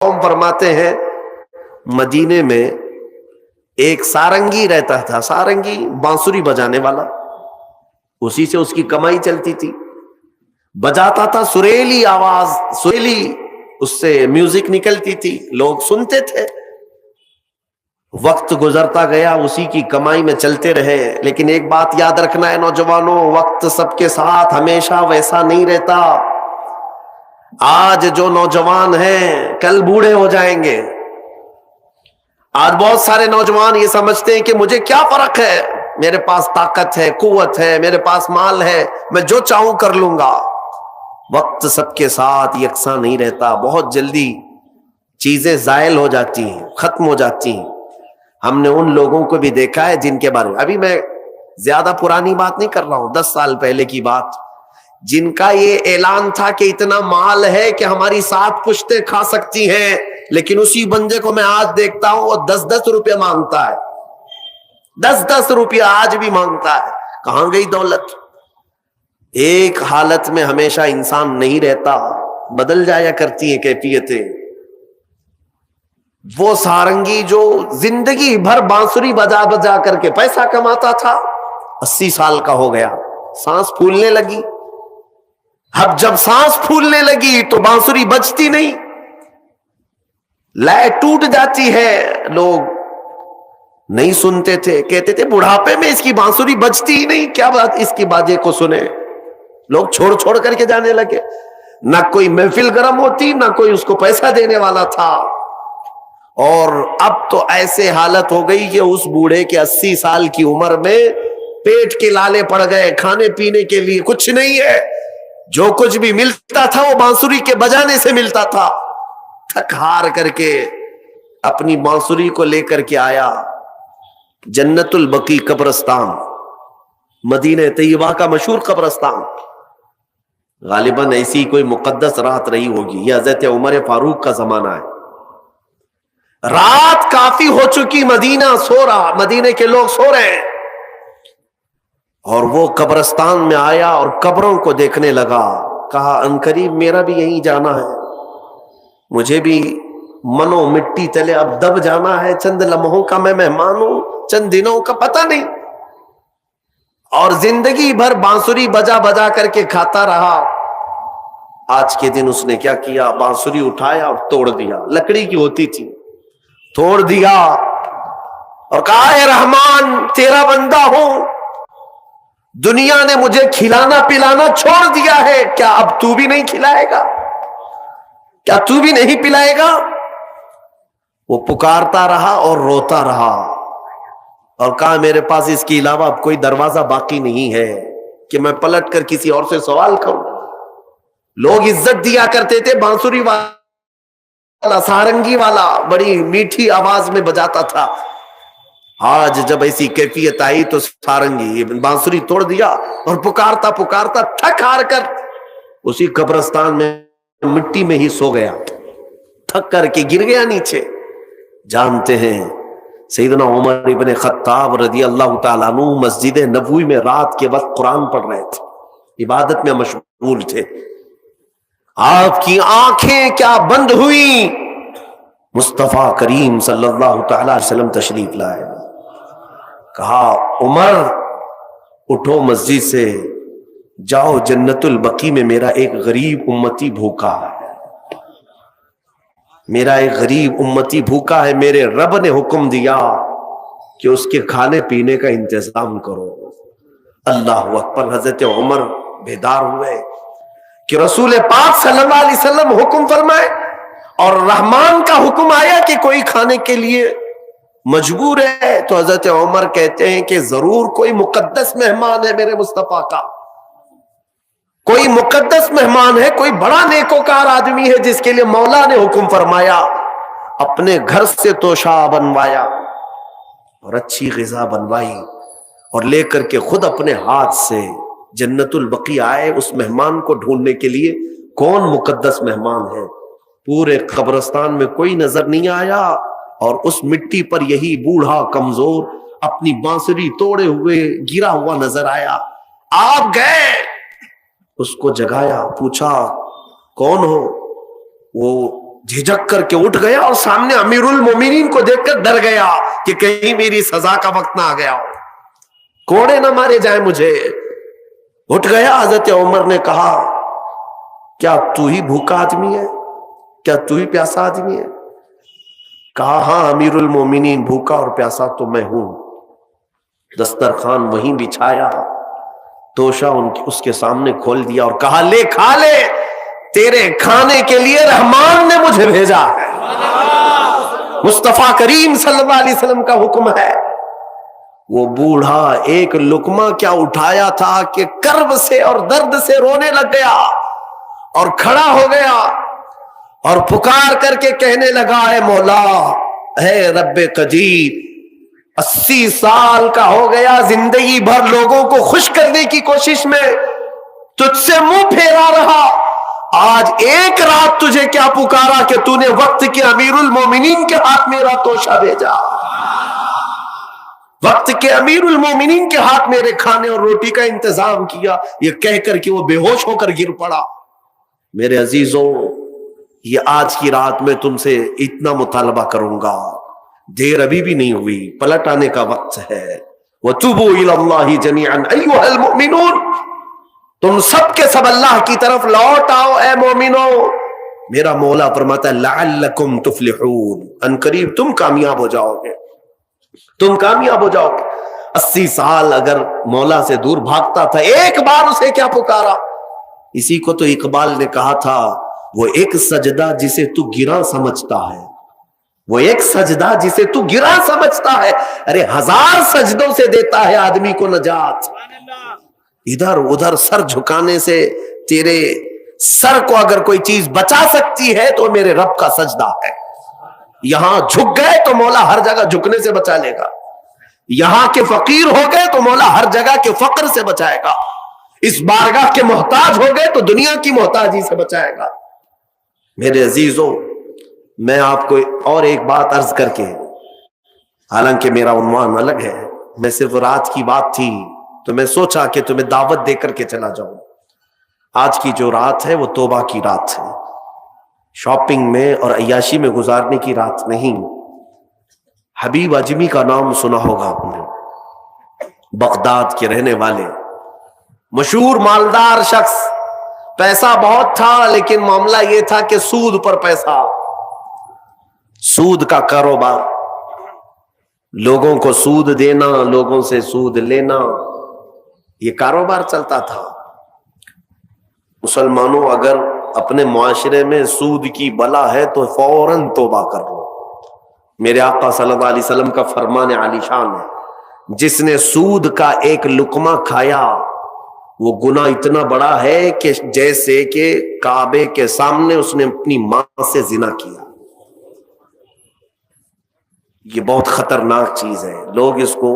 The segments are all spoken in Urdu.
فرماتے ہیں مدینے میں ایک سارنگی رہتا تھا، سارنگی بانسری بجانے والا، اسی سے اس کی کمائی چلتی تھی، بجاتا تھا، سریلی آواز، سریلی اس سے میوزک نکلتی تھی، لوگ سنتے تھے۔ وقت گزرتا گیا، اسی کی کمائی میں چلتے رہے، لیکن ایک بات یاد رکھنا ہے نوجوانوں، وقت سب کے ساتھ ہمیشہ ویسا نہیں رہتا۔ آج جو نوجوان ہیں کل بوڑھے ہو جائیں گے۔ آج بہت سارے نوجوان یہ سمجھتے ہیں کہ مجھے کیا فرق ہے، میرے پاس طاقت ہے، قوت ہے، میرے پاس مال ہے، میں جو چاہوں کر لوں گا۔ وقت سب کے ساتھ یکساں نہیں رہتا، بہت جلدی چیزیں زائل ہو جاتی ہیں، ختم ہو جاتی ہیں۔ ہم نے ان لوگوں کو بھی دیکھا ہے جن کے بارے میں، ابھی میں زیادہ پرانی بات نہیں کر رہا ہوں، 10 سال پہلے کی بات، جن کا یہ اعلان تھا کہ اتنا مال ہے کہ ہماری 7 پشتیں کھا سکتی ہیں، لیکن اسی بندے کو میں آج دیکھتا ہوں وہ 10-10 روپے مانگتا ہے، 10-10 روپیہ آج بھی مانگتا ہے۔ کہاں گئی دولت؟ ایک حالت میں ہمیشہ انسان نہیں رہتا، بدل جایا کرتی ہیں کیفیتیں۔ وہ سارنگی جو زندگی بھر بانسری بجا بجا کر کے پیسہ کماتا تھا، 80 سال کا ہو گیا، سانس پھولنے لگی۔ اب جب سانس پھولنے لگی تو بانسری بجتی نہیں، لے ٹوٹ جاتی ہے، لوگ نہیں سنتے تھے، کہتے تھے بڑھاپے میں اس کی بانسری بجتی ہی نہیں، کیا بات اس کی باجے کو سنے۔ لوگ چھوڑ چھوڑ کر کے جانے لگے، نہ کوئی محفل گرم ہوتی، نہ کوئی اس کو پیسہ دینے والا تھا۔ اور اب تو ایسے حالت ہو گئی کہ اس بوڑھے کے 80 سال کی عمر میں پیٹ کے لالے پڑ گئے، کھانے پینے کے لیے کچھ نہیں ہے، جو کچھ بھی ملتا تھا وہ بانسری کے بجانے سے ملتا تھا۔ تھک ہار کر کے اپنی بانسری کو لے کر کے آیا جنت البقیع قبرستان، مدینہ طیبہ کا مشہور قبرستان۔ غالباً ایسی کوئی مقدس رات رہی ہوگی، یہ حضرت عمر فاروق کا زمانہ ہے۔ رات کافی ہو چکی، مدینہ سو رہا، مدینے کے لوگ سو رہے ہیں، اور وہ قبرستان میں آیا اور قبروں کو دیکھنے لگا۔ کہا عنقریب میرا بھی یہیں جانا ہے، مجھے بھی منو مٹی تلے اب دب جانا ہے، چند لمحوں کا میں مہمان ہوں، چند دنوں کا پتہ نہیں۔ اور زندگی بھر بانسری بجا بجا کر کے کھاتا رہا۔ آج کے دن اس نے کیا کیا، بانسری اٹھایا اور توڑ دیا، لکڑی کی ہوتی تھی، توڑ دیا اور کہا اے رحمان تیرا بندہ ہوں، دنیا نے مجھے کھلانا پلانا چھوڑ دیا ہے، کیا اب تو بھی نہیں کھلائے گا، کیا تو بھی نہیں پلائے گا؟ وہ پکارتا رہا اور روتا رہا، اور کہا میرے پاس اس کے علاوہ اب کوئی دروازہ باقی نہیں ہے کہ میں پلٹ کر کسی اور سے سوال کروں۔ لوگ عزت دیا کرتے تھے، بانسری والا، سارنگی والا بڑی میٹھی آواز میں بجاتا تھا۔ آج جب ایسی کیفیت آئی تو سارنگی بانسری توڑ دیا اور پکارتا پکارتا تھک ہار کر اسی قبرستان میں مٹی میں ہی سو گیا، تھک کر کے گر گیا نیچے۔ جانتے ہیں سیدنا عمر ابن خطاب رضی اللہ تعالیٰ عنہ مسجد نبوی میں رات کے وقت قرآن پڑھ رہے تھے، عبادت میں مشغول تھے۔ آپ کی آنکھیں کیا بند ہوئی، مصطفیٰ کریم صلی اللہ تعالی علیہ وسلم تشریف لائے۔ کہا عمر اٹھو مسجد سے، جاؤ جنت البقیع میں میرا ایک غریب امتی بھوکا ہے، میرا ایک غریب امتی بھوکا ہے، میرے رب نے حکم دیا کہ اس کے کھانے پینے کا انتظام کرو۔ اللہ اکبر۔ حضرت عمر بیدار ہوئے کہ رسول پاک صلی اللہ علیہ وسلم حکم فرمائے اور رحمان کا حکم آیا کہ کوئی کھانے کے لیے مجبور ہے، تو حضرت عمر کہتے ہیں کہ ضرور کوئی مقدس مہمان ہے میرے مصطفیٰ کا، کوئی مقدس مہمان ہے، کوئی بڑا نیکوکار آدمی ہے جس کے لیے مولا نے حکم فرمایا، اپنے گھر سے توشہ بنوایا اور اچھی غذا بنوائی اور لے کر کے خود اپنے ہاتھ سے جنت البقیع آئے اس مہمان کو ڈھونڈنے کے لیے۔ کون مقدس مہمان ہے؟ پورے قبرستان میں کوئی نظر نہیں آیا، اور اس مٹی پر یہی بوڑھا کمزور اپنی بانسری توڑے ہوئے گرا ہوا نظر آیا۔ آپ گئے، اس کو جگایا، پوچھا کون ہو؟ وہ جھجک کر کے اٹھ گیا اور سامنے امیر المومنین کو دیکھ کر ڈر گیا کہ کہیں میری سزا کا وقت نہ آ گیا ہو، کوڑے نہ مارے جائیں مجھے۔ اٹھ گیا، حضرت عمر نے کہا کیا تو ہی بھوکا آدمی ہے؟ کیا تو ہی پیاسا آدمی ہے؟ کہا ہاں امیر المومنین، بھوکا اور پیاسا تو میں ہوں۔ دسترخوان وہیں بچھایا، توشہ اس کے سامنے کھول دیا اور کہا لے کھا لے، تیرے کھانے کے لیے رحمان نے مجھے بھیجا ہے۔ مصطفیٰ کریم صلی اللہ علیہ وسلم کا حکم ہے۔ وہ بوڑھا ایک لقمہ کیا اٹھایا تھا کہ کرب سے اور درد سے رونے لگ گیا اور کھڑا ہو گیا اور پکار کر کے کہنے لگا اے مولا، اے رب قدیر، 80 سال کا ہو گیا، زندگی بھر لوگوں کو خوش کرنے کی کوشش میں تجھ سے منہ پھیرا رہا، آج ایک رات تجھے کیا پکارا کہ تو نے وقت کے امیر المومنین کے ہاتھ میرا توشہ بھیجا، وقت کے امیر المومنین کے ہاتھ میرے کھانے اور روٹی کا انتظام کیا۔ یہ کہہ کر کہ وہ بے ہوش ہو کر گر پڑا۔ میرے عزیزوں، یہ آج کی رات میں تم سے اتنا مطالبہ کروں گا، دیر ابھی بھی نہیں ہوئی، پلٹ آنے کا وقت ہے۔ وَتُوبُوا إِلَى اللَّهِ جَمِيعًا أَيُّهَا الْمُؤْمِنُونَ، تم سب کے سب اللہ کی طرف لوٹ آؤ اے مومنو۔ میرا مولا فرماتا ہے لعلکم تفلحون، ان قریب تم کامیاب ہو جاؤ گے، تم کامیاب ہو جاؤ گے۔ 80 سال اگر مولا سے دور بھاگتا تھا، ایک بار اسے کیا پکارا؟ اسی کو تو اقبال نے کہا تھا، وہ ایک سجدہ جسے تو گراں سمجھتا ہے، وہ ایک سجدہ جسے تو گراں سمجھتا ہے، ارے 1000 سجدوں سے دیتا ہے آدمی کو نجات۔ ادھر ادھر سر جھکانے سے تیرے سر کو اگر کوئی چیز بچا سکتی ہے تو میرے رب کا سجدہ ہے۔ یہاں جھک گئے تو مولا ہر جگہ جھکنے سے بچا لے گا، یہاں کے فقیر ہو گئے تو مولا ہر جگہ کے فقر سے بچائے گا، اس بارگاہ کے محتاج ہو گئے تو دنیا کی محتاجی سے بچائے گا۔ میرے عزیزوں، میں آپ کو اور ایک بات عرض کر کے، حالانکہ میرا عنوان الگ ہے، میں صرف رات کی بات تھی تو میں سوچا کہ تمہیں دعوت دے کر کے چلا جاؤں۔ آج کی جو رات ہے وہ توبہ کی رات ہے، شاپنگ میں اور عیاشی میں گزارنے کی رات نہیں۔ حبیب اجمی کا نام سنا ہوگا آپ نے، بغداد کے رہنے والے مشہور مالدار شخص، پیسہ بہت تھا لیکن معاملہ یہ تھا کہ سود پر پیسہ، سود کا کاروبار، لوگوں کو سود دینا، لوگوں سے سود لینا، یہ کاروبار چلتا تھا۔ مسلمانوں، اگر اپنے معاشرے میں سود کی بلا ہے تو فوراً توبہ کر لو۔ میرے آقا صلی اللہ علیہ وسلم کا فرمان عالی شان ہے، جس نے سود کا ایک لقمہ کھایا وہ گناہ اتنا بڑا ہے کہ جیسے کہ کعبے کے سامنے اس نے اپنی ماں سے زنا کیا۔ یہ بہت خطرناک چیز ہے، لوگ اس کو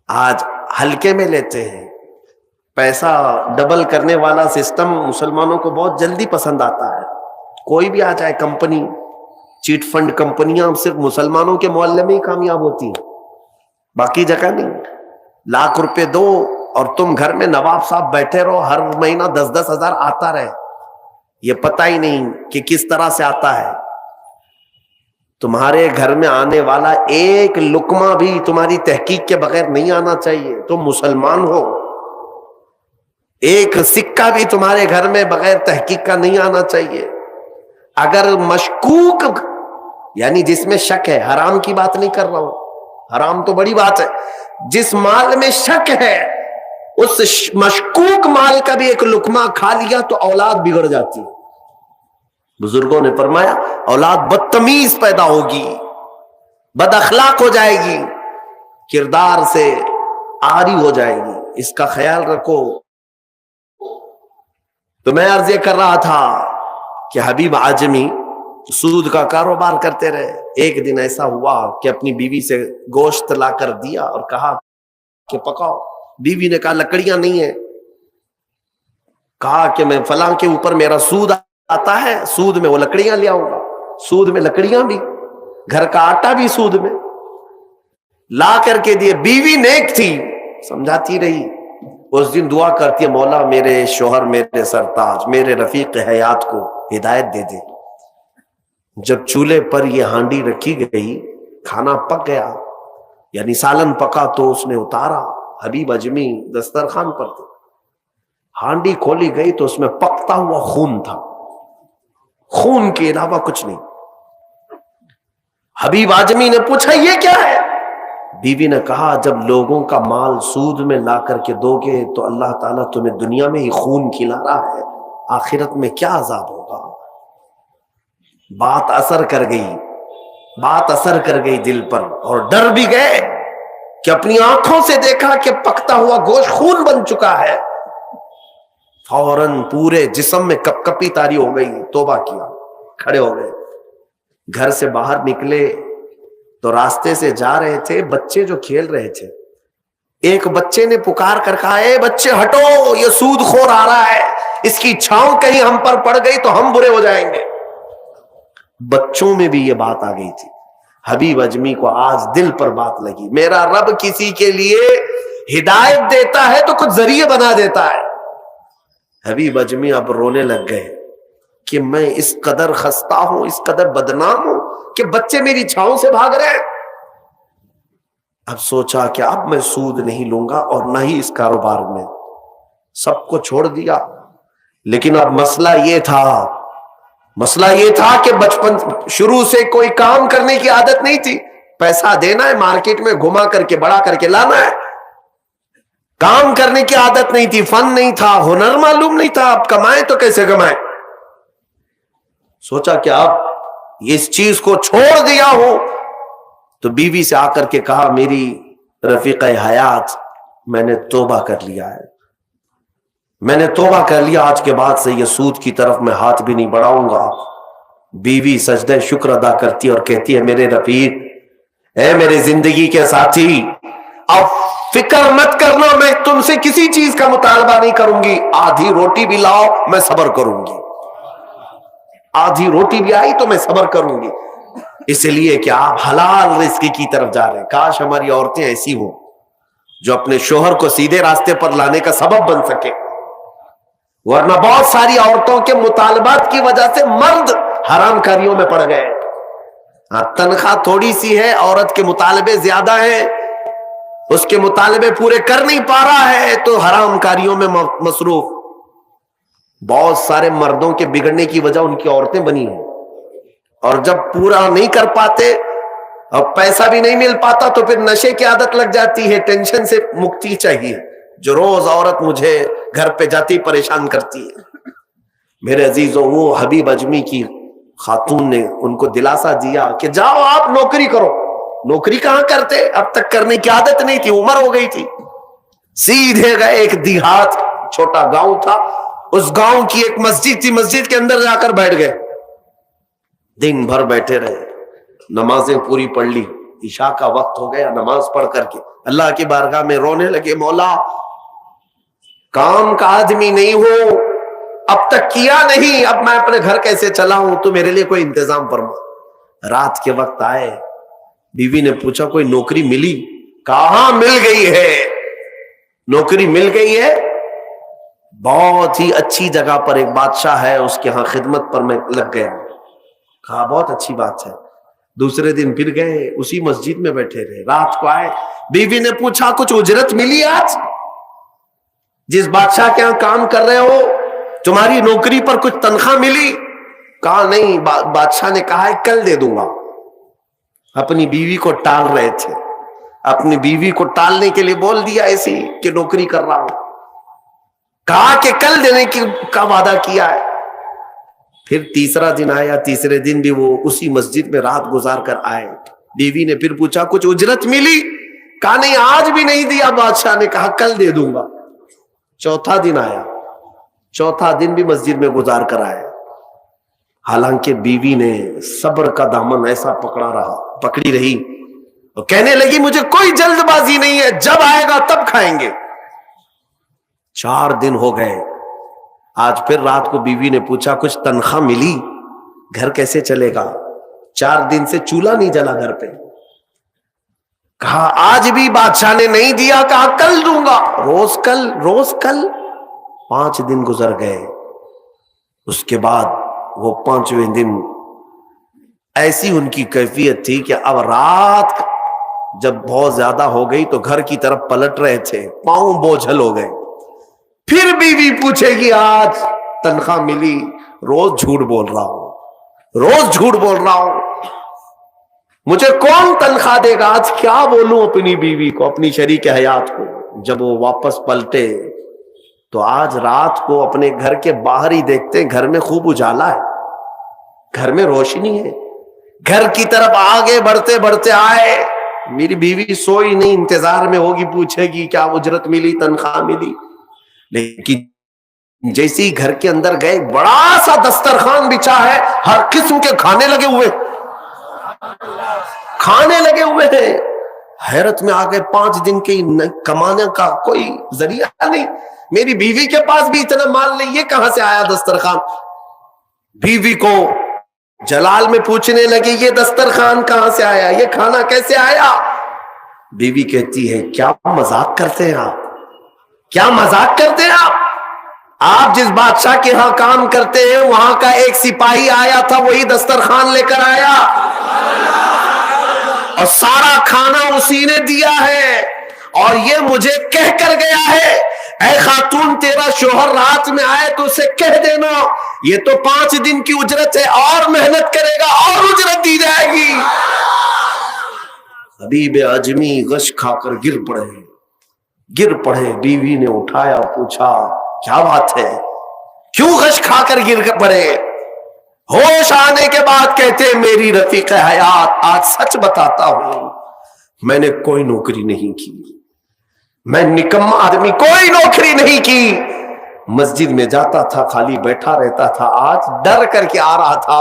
آج ہلکے میں لیتے ہیں۔ پیسہ ڈبل کرنے والا سسٹم مسلمانوں کو بہت جلدی پسند آتا ہے، کوئی بھی آ جائے کمپنی، چیٹ فنڈ کمپنیاں صرف مسلمانوں کے محلے میں ہی کامیاب ہوتی ہیں، باقی جگہ نہیں۔ لاکھ روپے دو اور تم گھر میں نواب صاحب بیٹھے رہو، ہر مہینہ 10-10 ہزار آتا رہے، یہ پتہ ہی نہیں کہ کس طرح سے آتا ہے۔ تمہارے گھر میں آنے والا ایک لقمہ بھی تمہاری تحقیق کے بغیر نہیں آنا چاہیے، تم مسلمان ہو۔ ایک سکہ بھی تمہارے گھر میں بغیر تحقیق کا نہیں آنا چاہیے۔ اگر مشکوک، یعنی جس میں شک ہے، حرام کی بات نہیں کر رہا ہوں، حرام تو بڑی بات ہے، جس مال میں شک ہے اس مشکوک مال کا بھی ایک لقمہ کھا لیا تو اولاد بگڑ جاتی۔ بزرگوں نے فرمایا اولاد بدتمیز پیدا ہوگی، بد اخلاق ہو جائے گی، کردار سے عاری ہو جائے گی، اس کا خیال رکھو۔ تو میں عرض یہ کر رہا تھا کہ حبیب اعجمی سود کا کاروبار کرتے رہے۔ ایک دن ایسا ہوا کہ اپنی بیوی سے گوشت لا کر دیا اور کہا کہ پکاؤ۔ بیوی نے کہا لکڑیاں نہیں ہیں۔ کہا کہ میں فلاں کے اوپر میرا سود آتا ہے، سود میں وہ لکڑیاں لے آؤں گا، سود میں لکڑیاں بھی، گھر کا آٹا بھی سود میں لا کر کے دیے۔ بیوی نیک تھی، سمجھاتی رہی۔ اس دن دعا کرتی ہے مولا میرے شوہر، میرے سرتاج، میرے رفیق حیات کو ہدایت دے دے، جب چولہے پر یہ ہانڈی رکھی گئی، کھانا پک گیا، یعنی سالن پکا، تو اس نے اتارا، حبیب اجمی دسترخوان پر تھے، ہانڈی کھولی گئی تو اس میں پکتا ہوا خون تھا، خون کے علاوہ کچھ نہیں۔ حبیب اعظمی نے پوچھا یہ کیا ہے؟ بیوی نے کہا جب لوگوں کا مال سود میں لا کر کے دو گے تو اللہ تعالیٰ تمہیں دنیا میں ہی خون کھلا رہا ہے، آخرت میں کیا عذاب ہوگا۔ بات اثر کر گئی دل پر، اور ڈر بھی گئے کہ اپنی آنکھوں سے دیکھا کہ پکتا ہوا گوشت خون بن چکا ہے، فوراً پورے جسم میں کپ کپی تاری ہو گئی، توبہ کیا، کھڑے ہو گئے، گھر سے باہر نکلے تو راستے سے جا رہے تھے، بچے جو کھیل رہے تھے، ایک بچے نے پکار کر کہا اے بچے ہٹو، یہ سود خور آ رہا ہے، اس کی چھاؤں کہیں ہم پر پڑ گئی تو ہم برے ہو جائیں گے۔ بچوں میں بھی یہ بات آ گئی تھی۔ حبیب اجمی کو آج دل پر بات لگی، میرا رب کسی کے لیے ہدایت دیتا ہے تو کچھ ذریعے بنا دیتا ہے۔ حبیب اجمی اب رونے لگ گئے کہ میں اس قدر خستہ ہوں، اس قدر بدنام ہوں کہ بچے میری چھاؤں سے بھاگ رہے ہیں۔ اب سوچا کہ اب میں سود نہیں لوں گا اور نہ ہی اس کاروبار میں، سب کو چھوڑ دیا۔ لیکن اب مسئلہ یہ تھا کہ بچپن شروع سے کوئی کام کرنے کی عادت نہیں تھی، پیسہ دینا ہے، مارکیٹ میں گھما کر کے بڑا کر کے لانا ہے، کام کرنے کی عادت نہیں تھی، فن نہیں تھا، ہنر معلوم نہیں تھا، اب کمائیں تو کیسے کمائیں۔ سوچا کہ اب اس چیز کو چھوڑ دیا ہوں، تو بیوی سے آ کر کے کہا میری رفیق حیات، میں نے توبہ کر لیا ہے، میں نے توبہ کر لیا، آج کے بعد سے یہ سود کی طرف میں ہاتھ بھی نہیں بڑھاؤں گا۔ بیوی سجدہ شکر ادا کرتی اور کہتی ہے میرے رفیق، اے میرے زندگی کے ساتھی، اب فکر مت کرنا، میں تم سے کسی چیز کا مطالبہ نہیں کروں گی، آدھی روٹی بھی لاؤ میں صبر کروں گی، آدھی روٹی بھی آئی تو میں صبر کروں گی، اس لیے کہ آپ حلال رزق کی طرف جا رہے ہیں۔ کاش ہماری عورتیں ایسی ہوں جو اپنے شوہر کو سیدھے راستے پر لانے کا سبب بن سکے، ورنہ بہت ساری عورتوں کے مطالبات کی وجہ سے مرد حرام کاریوں میں پڑ گئے۔ تنخواہ تھوڑی سی ہے، عورت کے مطالبے زیادہ ہیں، اس کے مطالبے پورے کر نہیں پا رہا ہے تو حرام کاریوں میں مصروف۔ بہت سارے مردوں کے بگڑنے کی وجہ ان کی عورتیں بنی ہیں، اور جب پورا نہیں کر پاتے اور پیسہ بھی نہیں مل پاتا تو پھر نشے کی عادت لگ جاتی ہے، ٹینشن سے مکتی چاہیے، جو روز عورت مجھے گھر پہ جاتی پریشان کرتی ہے۔ میرے عزیزوں، وہ حبیب اجمی کی خاتون نے ان کو دلاسا دیا کہ جاؤ آپ نوکری کرو۔ نوکری کہاں کرتے، اب تک کرنے کی عادت نہیں تھی، عمر ہو گئی تھی۔ سیدھے گئے، ایک دیہات چھوٹا گاؤں تھا، اس گاؤں کی ایک مسجد تھی، مسجد کے اندر جا کر بیٹھ گئے، دن بھر بیٹھے رہے، نمازیں پوری پڑھ لی، عشاء کا وقت ہو گیا، نماز پڑھ کر کے اللہ کی بارگاہ میں رونے لگے، مولا کام کا آدمی نہیں ہو، اب تک کیا نہیں، اب میں اپنے گھر کیسے چلاؤں، تو میرے لیے کوئی انتظام فرما۔ رات کے وقت آئے، بیوی نے پوچھا کوئی نوکری ملی؟ کہاں مل گئی ہے، نوکری مل گئی ہے، بہت ہی اچھی جگہ پر ایک بادشاہ ہے، اس کے ہاں خدمت پر میں لگ گیا۔ کہا بہت اچھی بات ہے۔ دوسرے دن پھر گئے، اسی مسجد میں بیٹھے رہے، رات کو آئے، بیوی نے پوچھا کچھ اجرت ملی آج؟ جس بادشاہ کے ہاں کام کر رہے ہو تمہاری نوکری پر کچھ تنخواہ ملی؟ کہا نہیں، بادشاہ نے کہا ہے کل دے دوں گا۔ اپنی بیوی کو ٹال رہے تھے، اپنی بیوی کو ٹالنے کے لیے بول دیا ایسی کہ نوکری کر رہا ہوں، کہا کہ کل دینے کا وعدہ کیا ہے۔ پھر تیسرا دن آیا، تیسرے دن بھی وہ اسی مسجد میں رات گزار کر آئے، بیوی نے پھر پوچھا کچھ اجرت ملی؟ کہا نہیں، آج بھی نہیں دیا، بادشاہ نے کہا کل دے دوں گا۔ چوتھا دن آیا، چوتھا دن بھی مسجد میں گزار کر آئے، حالانکہ بیوی نے صبر کا دامن ایسا پکڑی رہی اور کہنے لگی مجھے کوئی جلد بازی نہیں ہے، جب آئے گا تب کھائیں گے۔ 4 دن ہو گئے، آج پھر رات کو بیوی نے پوچھا کچھ تنخواہ ملی، گھر کیسے چلے گا، 4 دن سے چولہا نہیں جلا گھر پہ۔ کہا آج بھی بادشاہ نے نہیں دیا، کہا کل دوں گا، روز کل 5 دن گزر گئے۔ اس کے بعد وہ 5ویں دن ایسی ان کی کیفیت تھی کہ اب رات جب بہت زیادہ ہو گئی تو گھر کی طرف پلٹ رہے تھے، پاؤں بوجھل ہو گئے، پھر بیوی پوچھے گی آج تنخواہ ملی؟ روز جھوٹ بول رہا ہوں، روز جھوٹ بول رہا ہوں، مجھے کون تنخواہ دے گا؟ آج کیا بولوں اپنی بیوی کو، اپنی شریک حیات کو؟ جب وہ واپس پلٹے تو آج رات کو اپنے گھر کے باہر ہی دیکھتے ہیں گھر میں خوب اجالا ہے، گھر میں روشنی ہے، گھر کی طرف آگے بڑھتے بڑھتے آئے، میری بیوی سوئی نہیں، انتظار میں ہوگی، پوچھے گی کیا اجرت ملی، تنخواہ ملی؟ لیکن جیسے ہی گھر کے اندر گئے، بڑا سا دسترخوان بچھا ہے، ہر قسم کے کھانے لگے ہوئے، کھانے لگے ہوئے ہیں۔ حیرت میں آ گئے، 5 دن کے کمانے کا کوئی ذریعہ نہیں، میری بیوی کے پاس بھی اتنا مال نہیں، یہ کہاں سے آیا دسترخوان؟ بیوی کو جلال میں پوچھنے لگے یہ دسترخوان کہاں سے آیا، یہ کھانا کیسے آیا؟ بیوی کہتی ہے کیا مذاق کرتے ہیں آپ، کیا مذاق کرتے ہیں آپ جس بادشاہ کے ہاں کام کرتے ہیں وہاں کا ایک سپاہی آیا تھا، وہی دسترخوان لے کر آیا اور سارا کھانا اسی نے دیا ہے، اور یہ مجھے کہہ کر گیا ہے اے خاتون تیرا شوہر رات میں آئے تو اسے کہہ دینا یہ تو 5 دن کی اجرت ہے، اور محنت کرے گا اور اجرت دی جائے گی۔ حبیب عجمی غش کھا کر گر پڑے، بیوی نے اٹھایا، پوچھا کیا بات ہے، کیوں غش کھا کر گر پڑے؟ ہوش آنے کے بعد کہتے میری رفیق حیات آج سچ بتاتا ہوں، میں نے کوئی نوکری نہیں کی، میں نکما آدمی، کوئی نوکری نہیں کی، مسجد میں جاتا تھا خالی بیٹھا رہتا تھا، آج ڈر کر کے آ رہا تھا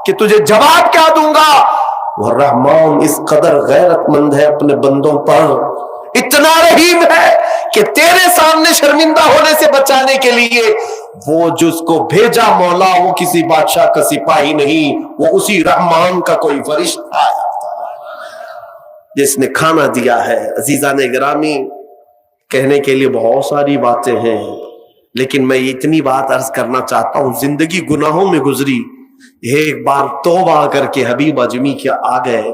کہ تجھے جواب کیا دوں گا۔ وہ رحمان اس قدر غیرت مند ہے اپنے بندوں پر، اتنا رحیم ہے کہ تیرے سامنے شرمندہ ہونے سے بچانے کے لیے وہ جس کو بھیجا مولا وہ کسی بادشاہ کا سپاہی نہیں، وہ اسی رحمان کا کوئی فرشتہ ہے جس نے کھانا دیا ہے۔ عزیزان گرامی، کہنے کے لیے بہت ساری باتیں ہیں، لیکن میں اتنی بات عرض کرنا چاہتا ہوں، زندگی گناہوں میں گزری، ایک بار توبہ کر کے حبیب عجمی کے آ گئے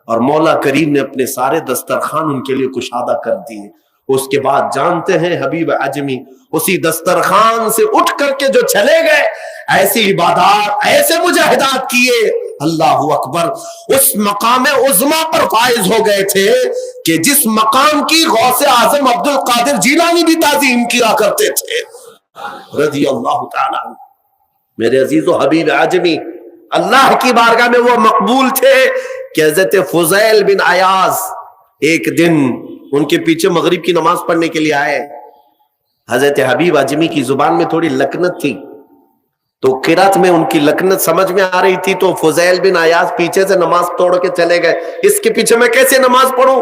اور مولا کریم نے اپنے سارے دسترخوان ان کے لیے کشادہ کر دیے۔ اس کے بعد جانتے ہیں حبیب عجمی اسی دسترخوان سے اٹھ کر کے جو چلے گئے، ایسی عبادات، ایسے مجاہدات کیے، اللہ اکبر، اس مقام عظما پر فائز ہو گئے تھے کہ جس مقام کی غوث اعظم عبد القادر جیلانی بھی تعظیم کیا کرتے تھے رضی اللہ تعالیٰ عنہ۔ میرے عزیز و حبیب عجمی اللہ کی بارگاہ میں وہ مقبول تھے کہ حضرت فضیل بن عیاض ایک دن ان کے پیچھے مغرب کی نماز پڑھنے کے لیے آئے۔ حضرت حبیب عجمی کی زبان میں تھوڑی لکنت تھی، تو قرات میں ان کی لکنت سمجھ میں آ رہی تھی، تو فضیل بن عیاض پیچھے سے نماز توڑ کے چلے گئے، اس کے پیچھے میں کیسے نماز پڑھوں؟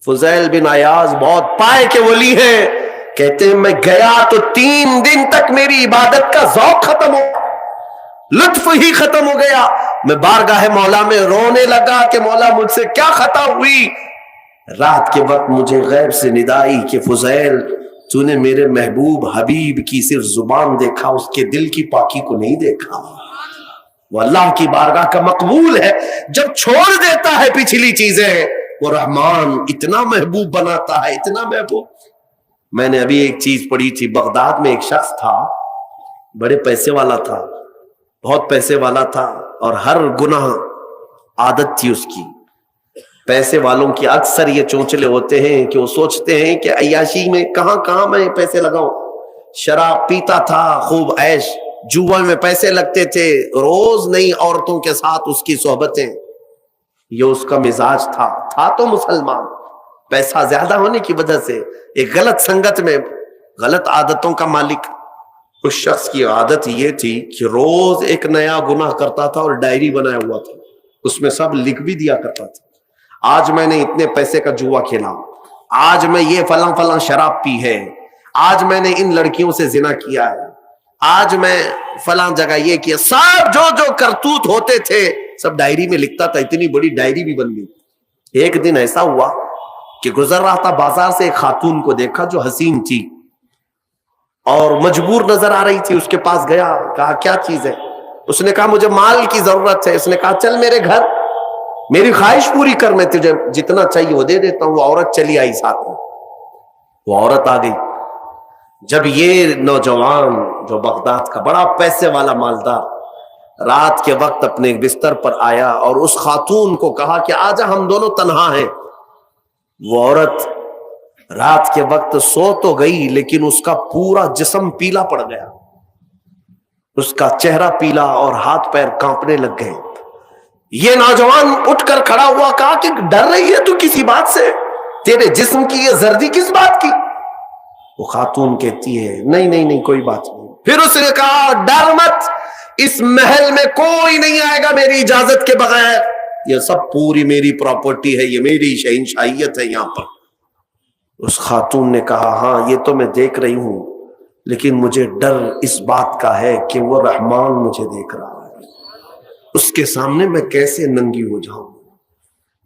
فضیل بن عیاض بہت پائے کے ولی ہیں، کہتے ہیں میں گیا تو 3 دن تک میری عبادت کا ذوق ختم ہو، لطف ہی ختم ہو گیا، میں بارگاہ مولا میں رونے لگا کہ مولا مجھ سے کیا خطا ہوئی۔ رات کے وقت مجھے غیب سے ندائی کہ فضیل تو نے میرے محبوب حبیب کی صرف زبان دیکھا، اس کے دل کی پاکی کو نہیں دیکھا۔ وہ اللہ کی بارگاہ کا مقبول ہے، جب چھوڑ دیتا ہے پچھلی چیزیں وہ رحمان اتنا محبوب بناتا ہے، اتنا محبوب۔ میں نے ابھی ایک چیز پڑھی تھی، بغداد میں ایک شخص تھا، بڑے پیسے والا تھا، بہت پیسے والا تھا، اور ہر گناہ عادت تھی اس کی۔ پیسے والوں کی اکثر یہ چونچلے ہوتے ہیں کہ وہ سوچتے ہیں کہ عیاشی میں کہاں میں پیسے لگاؤں۔ شراب پیتا تھا، خوب عیش، جوا میں پیسے لگتے تھے، روز نئی عورتوں کے ساتھ اس کی صحبتیں، یہ اس کا مزاج تھا تو مسلمان، پیسہ زیادہ ہونے کی وجہ سے ایک غلط سنگت میں غلط عادتوں کا مالک۔ اس شخص کی عادت یہ تھی کہ روز ایک نیا گناہ کرتا تھا اور ڈائری بنایا ہوا تھا، اس میں سب لکھ بھی دیا کرتا تھا، آج میں نے اتنے پیسے کا جوا کھیلا، آج میں یہ فلاں شراب پی ہے، آج میں نے ان لڑکیوں سے زنا کیا ہے، آج میں فلاں جگہ یہ کیا، سب جو کرتوت ہوتے تھے سب ڈائری میں لکھتا تھا، اتنی بڑی ڈائری بھی بن گئی۔ ایک دن ایسا ہوا کہ گزر رہا تھا بازار سے، ایک خاتون کو دیکھا جو حسین تھی اور مجبور نظر آ رہی تھی، اس کے پاس گیا، کہا کیا چیز ہے؟ اس نے کہا مجھے مال کی ضرورت ہے. اس نے کہا چل میرے گھر, میری خواہش پوری کر, میں تجھے جتنا چاہیے وہ دے دیتا ہوں. وہ عورت چلی آئی ساتھ میں. وہ عورت آ گئی. جب یہ نوجوان جو بغداد کا بڑا پیسے والا مالدار رات کے وقت اپنے بستر پر آیا اور اس خاتون کو کہا کہ آجا ہم دونوں تنہا ہیں, وہ عورت رات کے وقت سو تو گئی لیکن اس کا پورا جسم پیلا پڑ گیا, اس کا چہرہ پیلا اور ہاتھ پیر کانپنے لگ گئے. یہ نوجوان اٹھ کر کھڑا ہوا, کہا کہ ڈر رہی ہے تو کسی بات سے, تیرے جسم کی یہ زردی کس بات کی؟ وہ خاتون کہتی ہے نہیں نہیں نہیں کوئی بات نہیں. پھر اس نے کہا ڈر مت, اس محل میں کوئی نہیں آئے گا میری اجازت کے بغیر, یہ سب پوری میری پراپرٹی ہے, یہ میری شہنشاہیت ہے یہاں پر. اس خاتون نے کہا ہاں یہ تو میں دیکھ رہی ہوں, لیکن مجھے ڈر اس بات کا ہے کہ وہ رحمان مجھے دیکھ رہا ہے, اس کے سامنے میں کیسے ننگی ہو جاؤں.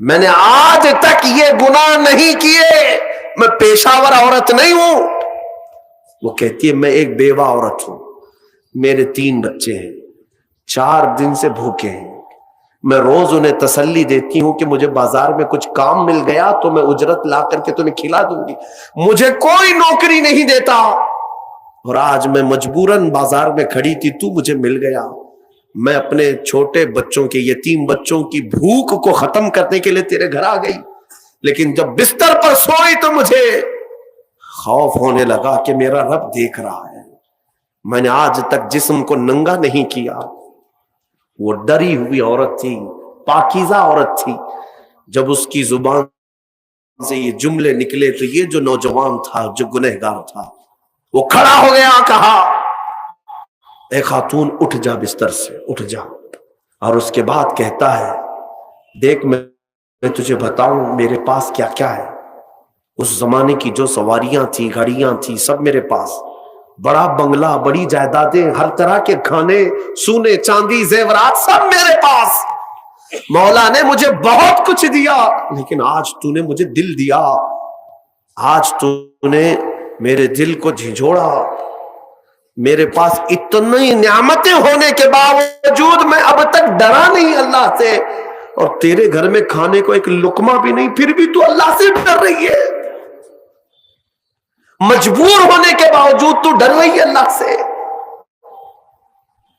میں نے آج تک یہ گناہ نہیں کیے, میں پیشہ ور عورت نہیں ہوں. وہ کہتی ہے میں ایک بیوہ عورت ہوں, میرے 3 بچے ہیں, 4 دن سے بھوکے ہیں. میں روز انہیں تسلی دیتی ہوں کہ مجھے بازار میں کچھ کام مل گیا تو میں اجرت لا کر کے تمہیں کھلا دوں گی. مجھے کوئی نوکری نہیں دیتا, اور آج میں مجبوراً بازار میں کھڑی تھی, تو مجھے مل گیا. میں اپنے چھوٹے بچوں کے, یتیم بچوں کی بھوک کو ختم کرنے کے لیے تیرے گھر آ گئی, لیکن جب بستر پر سوئی تو مجھے خوف ہونے لگا کہ میرا رب دیکھ رہا ہے. میں نے آج تک جسم کو ننگا نہیں کیا. وہ ڈری ہوئی عورت تھی, پاکیزہ عورت تھی. جب اس کی زبان سے یہ جملے نکلے تو یہ جو نوجوان تھا جو گنہگار تھا وہ کھڑا ہو گیا, کہا اے خاتون اٹھ جا, بستر سے اٹھ جا. اور اس کے بعد کہتا ہے دیکھ میں تجھے بتاؤں میرے پاس کیا کیا ہے. اس زمانے کی جو سواریاں تھیں, گاڑیاں تھیں, سب میرے پاس, بڑا بنگلہ, بڑی جائیدادیں, ہر طرح کے کھانے, سونے چاندی, زیورات, سب میرے پاس. مولا نے مجھے بہت کچھ دیا, لیکن آج تو نے مجھے دل دیا, آج تو نے میرے دل کو جھنجھوڑا. میرے پاس اتنی نعمتیں ہونے کے باوجود میں اب تک ڈرا نہیں اللہ سے, اور تیرے گھر میں کھانے کو ایک لقمہ بھی نہیں, پھر بھی تو اللہ سے ڈر رہی ہے. مجبور ہونے کے باوجود تو ڈر رہی ہے اللہ سے.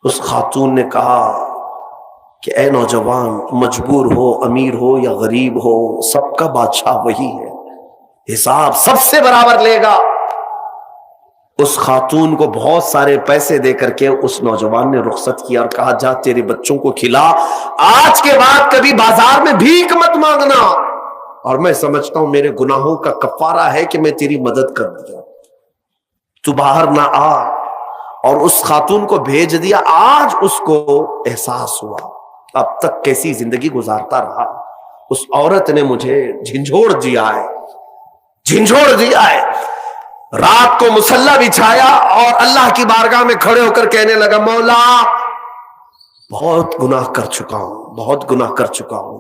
اس خاتون نے کہا کہ اے نوجوان, مجبور ہو, امیر ہو یا غریب ہو, سب کا بادشاہ وہی ہے, حساب سب سے برابر لے گا. اس خاتون کو بہت سارے پیسے دے کر کے اس نوجوان نے رخصت کیا اور کہا جا تیرے بچوں کو کھلا, آج کے بعد کبھی بازار میں بھیک مت مانگنا, اور میں سمجھتا ہوں میرے گناہوں کا کفارہ ہے کہ میں تیری مدد کر دیا, تو باہر نہ آ. اور اس خاتون کو بھیج دیا. آج اس کو احساس ہوا اب تک کیسی زندگی گزارتا رہا, اس عورت نے مجھے جھنجھوڑ دیا ہے, جھنجھوڑ دیا ہے. رات کو مصلی بچھایا اور اللہ کی بارگاہ میں کھڑے ہو کر کہنے لگا مولا بہت گناہ کر چکا ہوں, بہت گناہ کر چکا ہوں,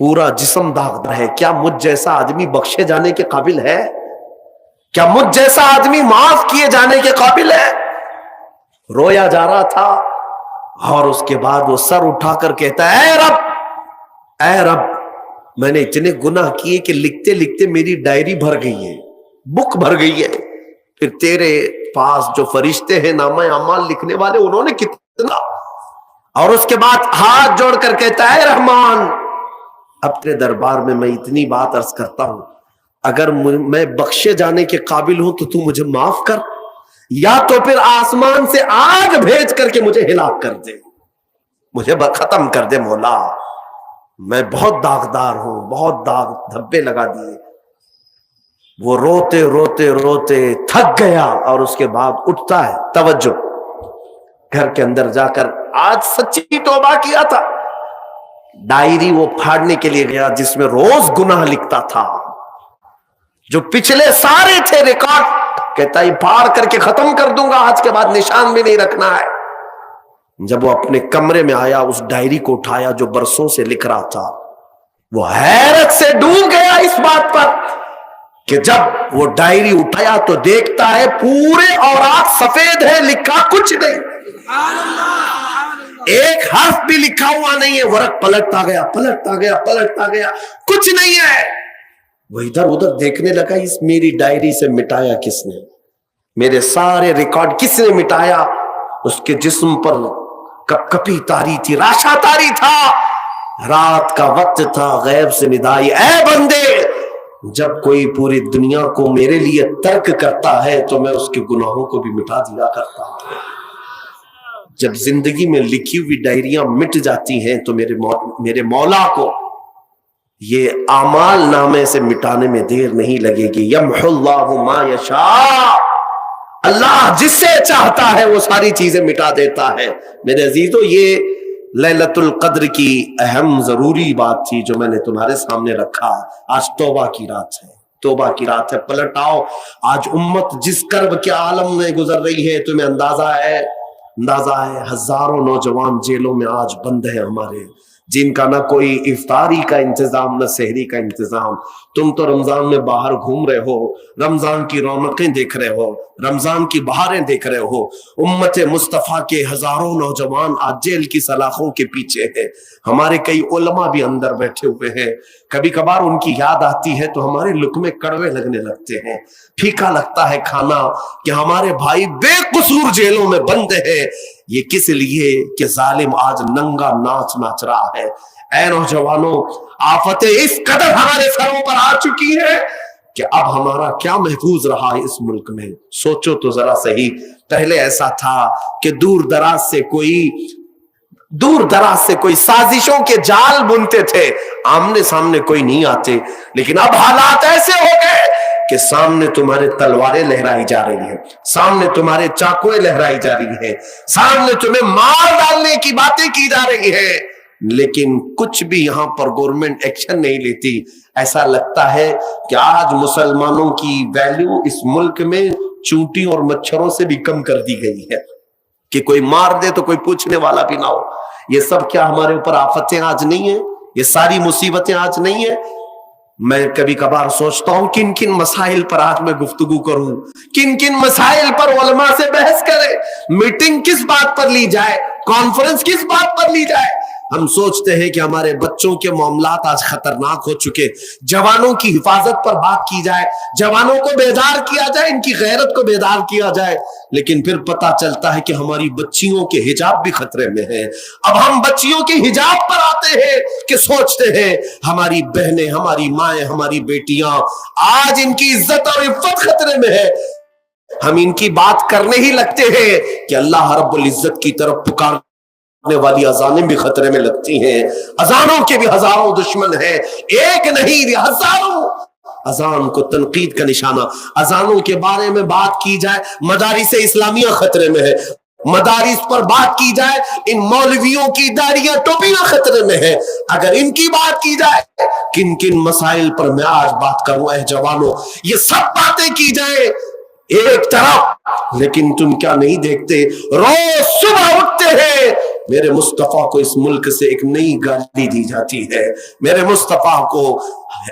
پورا جسم داغدار ہے, کیا مجھ جیسا آدمی بخشے جانے کے قابل ہے؟ کیا مجھ جیسا آدمی معاف کیے جانے کے قابل ہے؟ رویا جا رہا تھا, اور اس کے بعد وہ سر اٹھا کر کہتا ہے اے رب, اے رب, میں نے اتنے گناہ کیے کہ لکھتے لکھتے میری ڈائری بھر گئی ہے, بک بھر گئی ہے. پھر تیرے پاس جو فرشتے ہیں نامہ اعمال لکھنے والے, انہوں نے کتنا. اور اس کے بعد ہاتھ جوڑ کر کہتا ہے رحمان, اب تیرے دربار میں میں اتنی بات عرض کرتا ہوں, اگر میں بخشے جانے کے قابل ہوں تو مجھے معاف کر, یا تو پھر آسمان سے آگ بھیج کر کے مجھے ہلاک کر دے, مجھے ختم کر دے مولا, میں بہت داغدار ہوں, بہت داغ دھبے لگا دیے. وہ روتے روتے روتے تھک گیا, اور اس کے بعد اٹھتا ہے. توجہ, گھر کے اندر جا کر آج سچی توبہ کیا تھا. ڈائری وہ پھاڑنے کے لیے گیا جس میں روز گناہ لکھتا تھا, جو پچھلے سارے تھے ریکارڈ, کہتا ہے پھاڑ کر کے ختم کر دوں گا, آج کے بعد نشان بھی نہیں رکھنا ہے. جب وہ اپنے کمرے میں آیا, اس ڈائری کو اٹھایا جو برسوں سے لکھ رہا تھا, وہ حیرت سے ڈوب گیا اس بات پر کہ جب وہ ڈائری اٹھایا تو دیکھتا ہے پورے اوراق سفید ہے, لکھا کچھ نہیں. ایک حرف بھی لکھا ہوا نہیں ہے، ورق پلٹتا گیا پلٹتا گیا پلٹتا گیا، کچھ نہیں ہے۔ وہ ادھر ادھر دیکھنے لگا، اس میری ڈائری سے مٹایا کس نے؟ میرے سارے ریکارڈ کس نے مٹایا؟ اس کے جسم پر کپ کپی تاری تھی، راشا تاری تھا، رات کا وقت تھا، غیب سے ندائی، اے بندے، جب کوئی پوری دنیا کو میرے لیے ترک کرتا ہے تو میں اس کے گناہوں کو بھی مٹا دیا کرتا ہوں۔ جب زندگی میں لکھی ہوئی ڈائریاں مٹ جاتی ہیں تو میرے مولا کو یہ اعمال نامے سے مٹانے میں دیر نہیں لگے گی۔ یمحو اللہ ما یشاء، اللہ جس سے چاہتا ہے وہ ساری چیزیں مٹا دیتا ہے۔ میرے عزیزو، یہ لیلۃ القدر کی اہم ضروری بات تھی جو میں نے تمہارے سامنے رکھا۔ آج توبہ کی رات ہے، توبہ کی رات ہے، پلٹ آؤ۔ آج امت جس کرب کے عالم میں گزر رہی ہے، تمہیں اندازہ ہے ہزاروں نوجوان جیلوں میں آج بند ہیں ہمارے، جن کا نہ کوئی افطاری کا انتظام نہ سحری کا انتظام۔ تم تو رمضان میں باہر گھوم رہے ہو، رمضان کی رونقیں دیکھ رہے ہو، رمضان کی بہاریں دیکھ رہے ہو۔ امت مصطفیٰ کے ہزاروں نوجوان آج جیل کی سلاخوں کے پیچھے ہیں۔ ہمارے کئی علماء بھی اندر بیٹھے ہوئے ہیں، کبھی کبھار ان کی یاد آتی ہے تو ہمارے لقمے کڑوے لگنے لگتے ہیں، پھیکا لگتا ہے کھانا کہ ہمارے بھائی بے قصور جیلوں میں بند ہیں۔ یہ کس لیے کہ ظالم آج ننگا ناچ ناچ رہا ہے۔ اے نوجوانوں، آفتیں اس قدر ہمارے سروں پر آ چکی ہے کہ اب ہمارا کیا محفوظ رہا اس ملک میں؟ سوچو تو ذرا صحیح۔ پہلے ایسا تھا کہ دور دراز سے کوئی سازشوں کے جال بنتے تھے، آمنے سامنے کوئی نہیں آتے، لیکن اب حالات ایسے ہو گئے کہ سامنے تمہارے تلواریں لہرائی جا رہی ہیں، سامنے تمہارے چاقویں لہرائی جا رہی ہیں، سامنے تمہیں مار ڈالنے کی باتیں کی جا رہی ہیں، لیکن کچھ بھی یہاں پر گورنمنٹ ایکشن نہیں لیتی۔ ایسا لگتا ہے کہ آج مسلمانوں کی ویلیو اس ملک میں چونٹی اور مچھروں سے بھی کم کر دی گئی ہے کہ کوئی مار دے تو کوئی پوچھنے والا بھی نہ ہو۔ یہ سب کیا ہمارے اوپر آفتیں آج نہیں ہیں؟ یہ ساری مصیبتیں آج نہیں ہیں؟ میں کبھی کبھار سوچتا ہوں کن کن مسائل پر آج میں گفتگو کروں، کن کن مسائل پر علماء سے بحث کرے، میٹنگ کس بات پر لی جائے، کانفرنس کس بات پر لی جائے۔ ہم سوچتے ہیں کہ ہمارے بچوں کے معاملات آج خطرناک ہو چکے، جوانوں کی حفاظت پر بات کی جائے، جوانوں کو بیدار کیا جائے، ان کی غیرت کو بیدار کیا جائے، لیکن پھر پتہ چلتا ہے کہ ہماری بچیوں کے حجاب بھی خطرے میں ہیں۔ اب ہم بچیوں کے حجاب پر آتے ہیں کہ سوچتے ہیں ہماری بہنیں، ہماری مائیں، ہماری بیٹیاں، آج ان کی عزت اور عفت خطرے میں ہے۔ ہم ان کی بات کرنے ہی لگتے ہیں کہ اللہ رب العزت کی طرف پکار والی اذانیں بھی خطرے میں لگتی ہیں۔ اذانوں کے بھی ہزاروں دشمن ہیں، ایک نہیں ہزاروں۔ اذان کو تنقید کا نشانہ، اذانوں کے بارے میں بات کی جائے، مدارس اسلامیہ خطرے میں ہے، مدارس پر بات کی جائے، ان مولویوں کی داڑیاں ٹوپیاں خطرے میں ہے۔ اگر ان کی بات کی جائے، کن کن مسائل پر میں آج بات کروں اے جوانوں، یہ سب باتیں کی جائیں ایک طرف، لیکن تم کیا نہیں دیکھتے؟ روز صبح اٹھتے ہیں، میرے مصطفیٰ کو اس ملک سے ایک نئی گالی دی جاتی ہے، میرے مصطفیٰ کو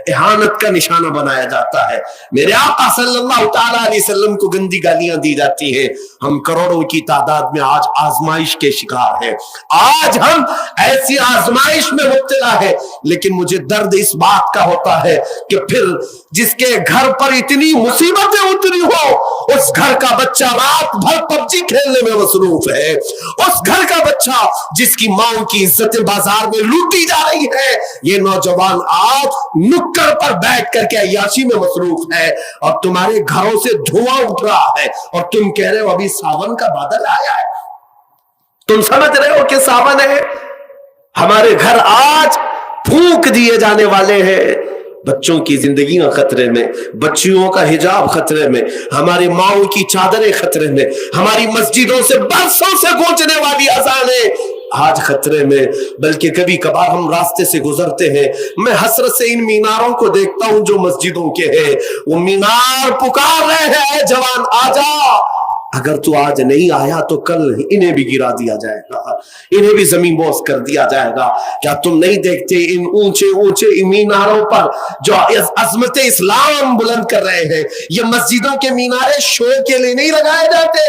اہانت کا نشانہ بنایا جاتا ہے، میرے آقا صلی اللہ تعالیٰ علیہ وسلم کو گندی گالیاں دی جاتی ہیں۔ ہم کروڑوں کی تعداد میں آج آزمائش کے شکار ہیں، آج ہم ایسی آزمائش میں مبتلا ہے، لیکن مجھے درد اس بات کا ہوتا ہے کہ پھر جس کے گھر پر اتنی مصیبتیں اتری ہو، اس گھر کا بچہ رات بھر پب جی کھیلنے میں مصروف ہے، اس گھر کا بچہ جس کی ماں کی عزتیں بازار میں لوٹی جا رہی ہے، یہ نوجوان آج نکڑ پر بیٹھ کر کے عیاشی میں مصروف ہے، اور تمہارے گھروں سے دھواں اٹھ رہا ہے، اور تم کہہ رہے ہو ابھی ساون کا بادل آیا ہے۔ تم سمجھ رہے ہو کہ ساون ہے؟ ہمارے گھر آج پھونک دیے جانے والے ہیں، بچوں کی زندگیاں خطرے میں، بچیوں کا حجاب خطرے میں، ہماری ماؤں کی چادریں خطرے میں، ہماری مسجدوں سے برسوں سے گونجنے والی اذانیں آج خطرے میں۔ بلکہ کبھی کبھار ہم راستے سے گزرتے ہیں، میں حسرت سے ان میناروں کو دیکھتا ہوں جو مسجدوں کے ہیں، وہ مینار پکار رہے ہیں اے جوان آجا، اگر تو آج نہیں آیا تو کل انہیں بھی گرا دیا جائے گا, انہیں بھی زمین بوس کر دیا جائے گا. کیا تم نہیں دیکھتے ان اونچے اونچے میناروں پر جو عظمت اسلام بلند کر رہے ہیں, یہ مسجدوں کے مینارے شو کے لیے نہیں لگائے جاتے,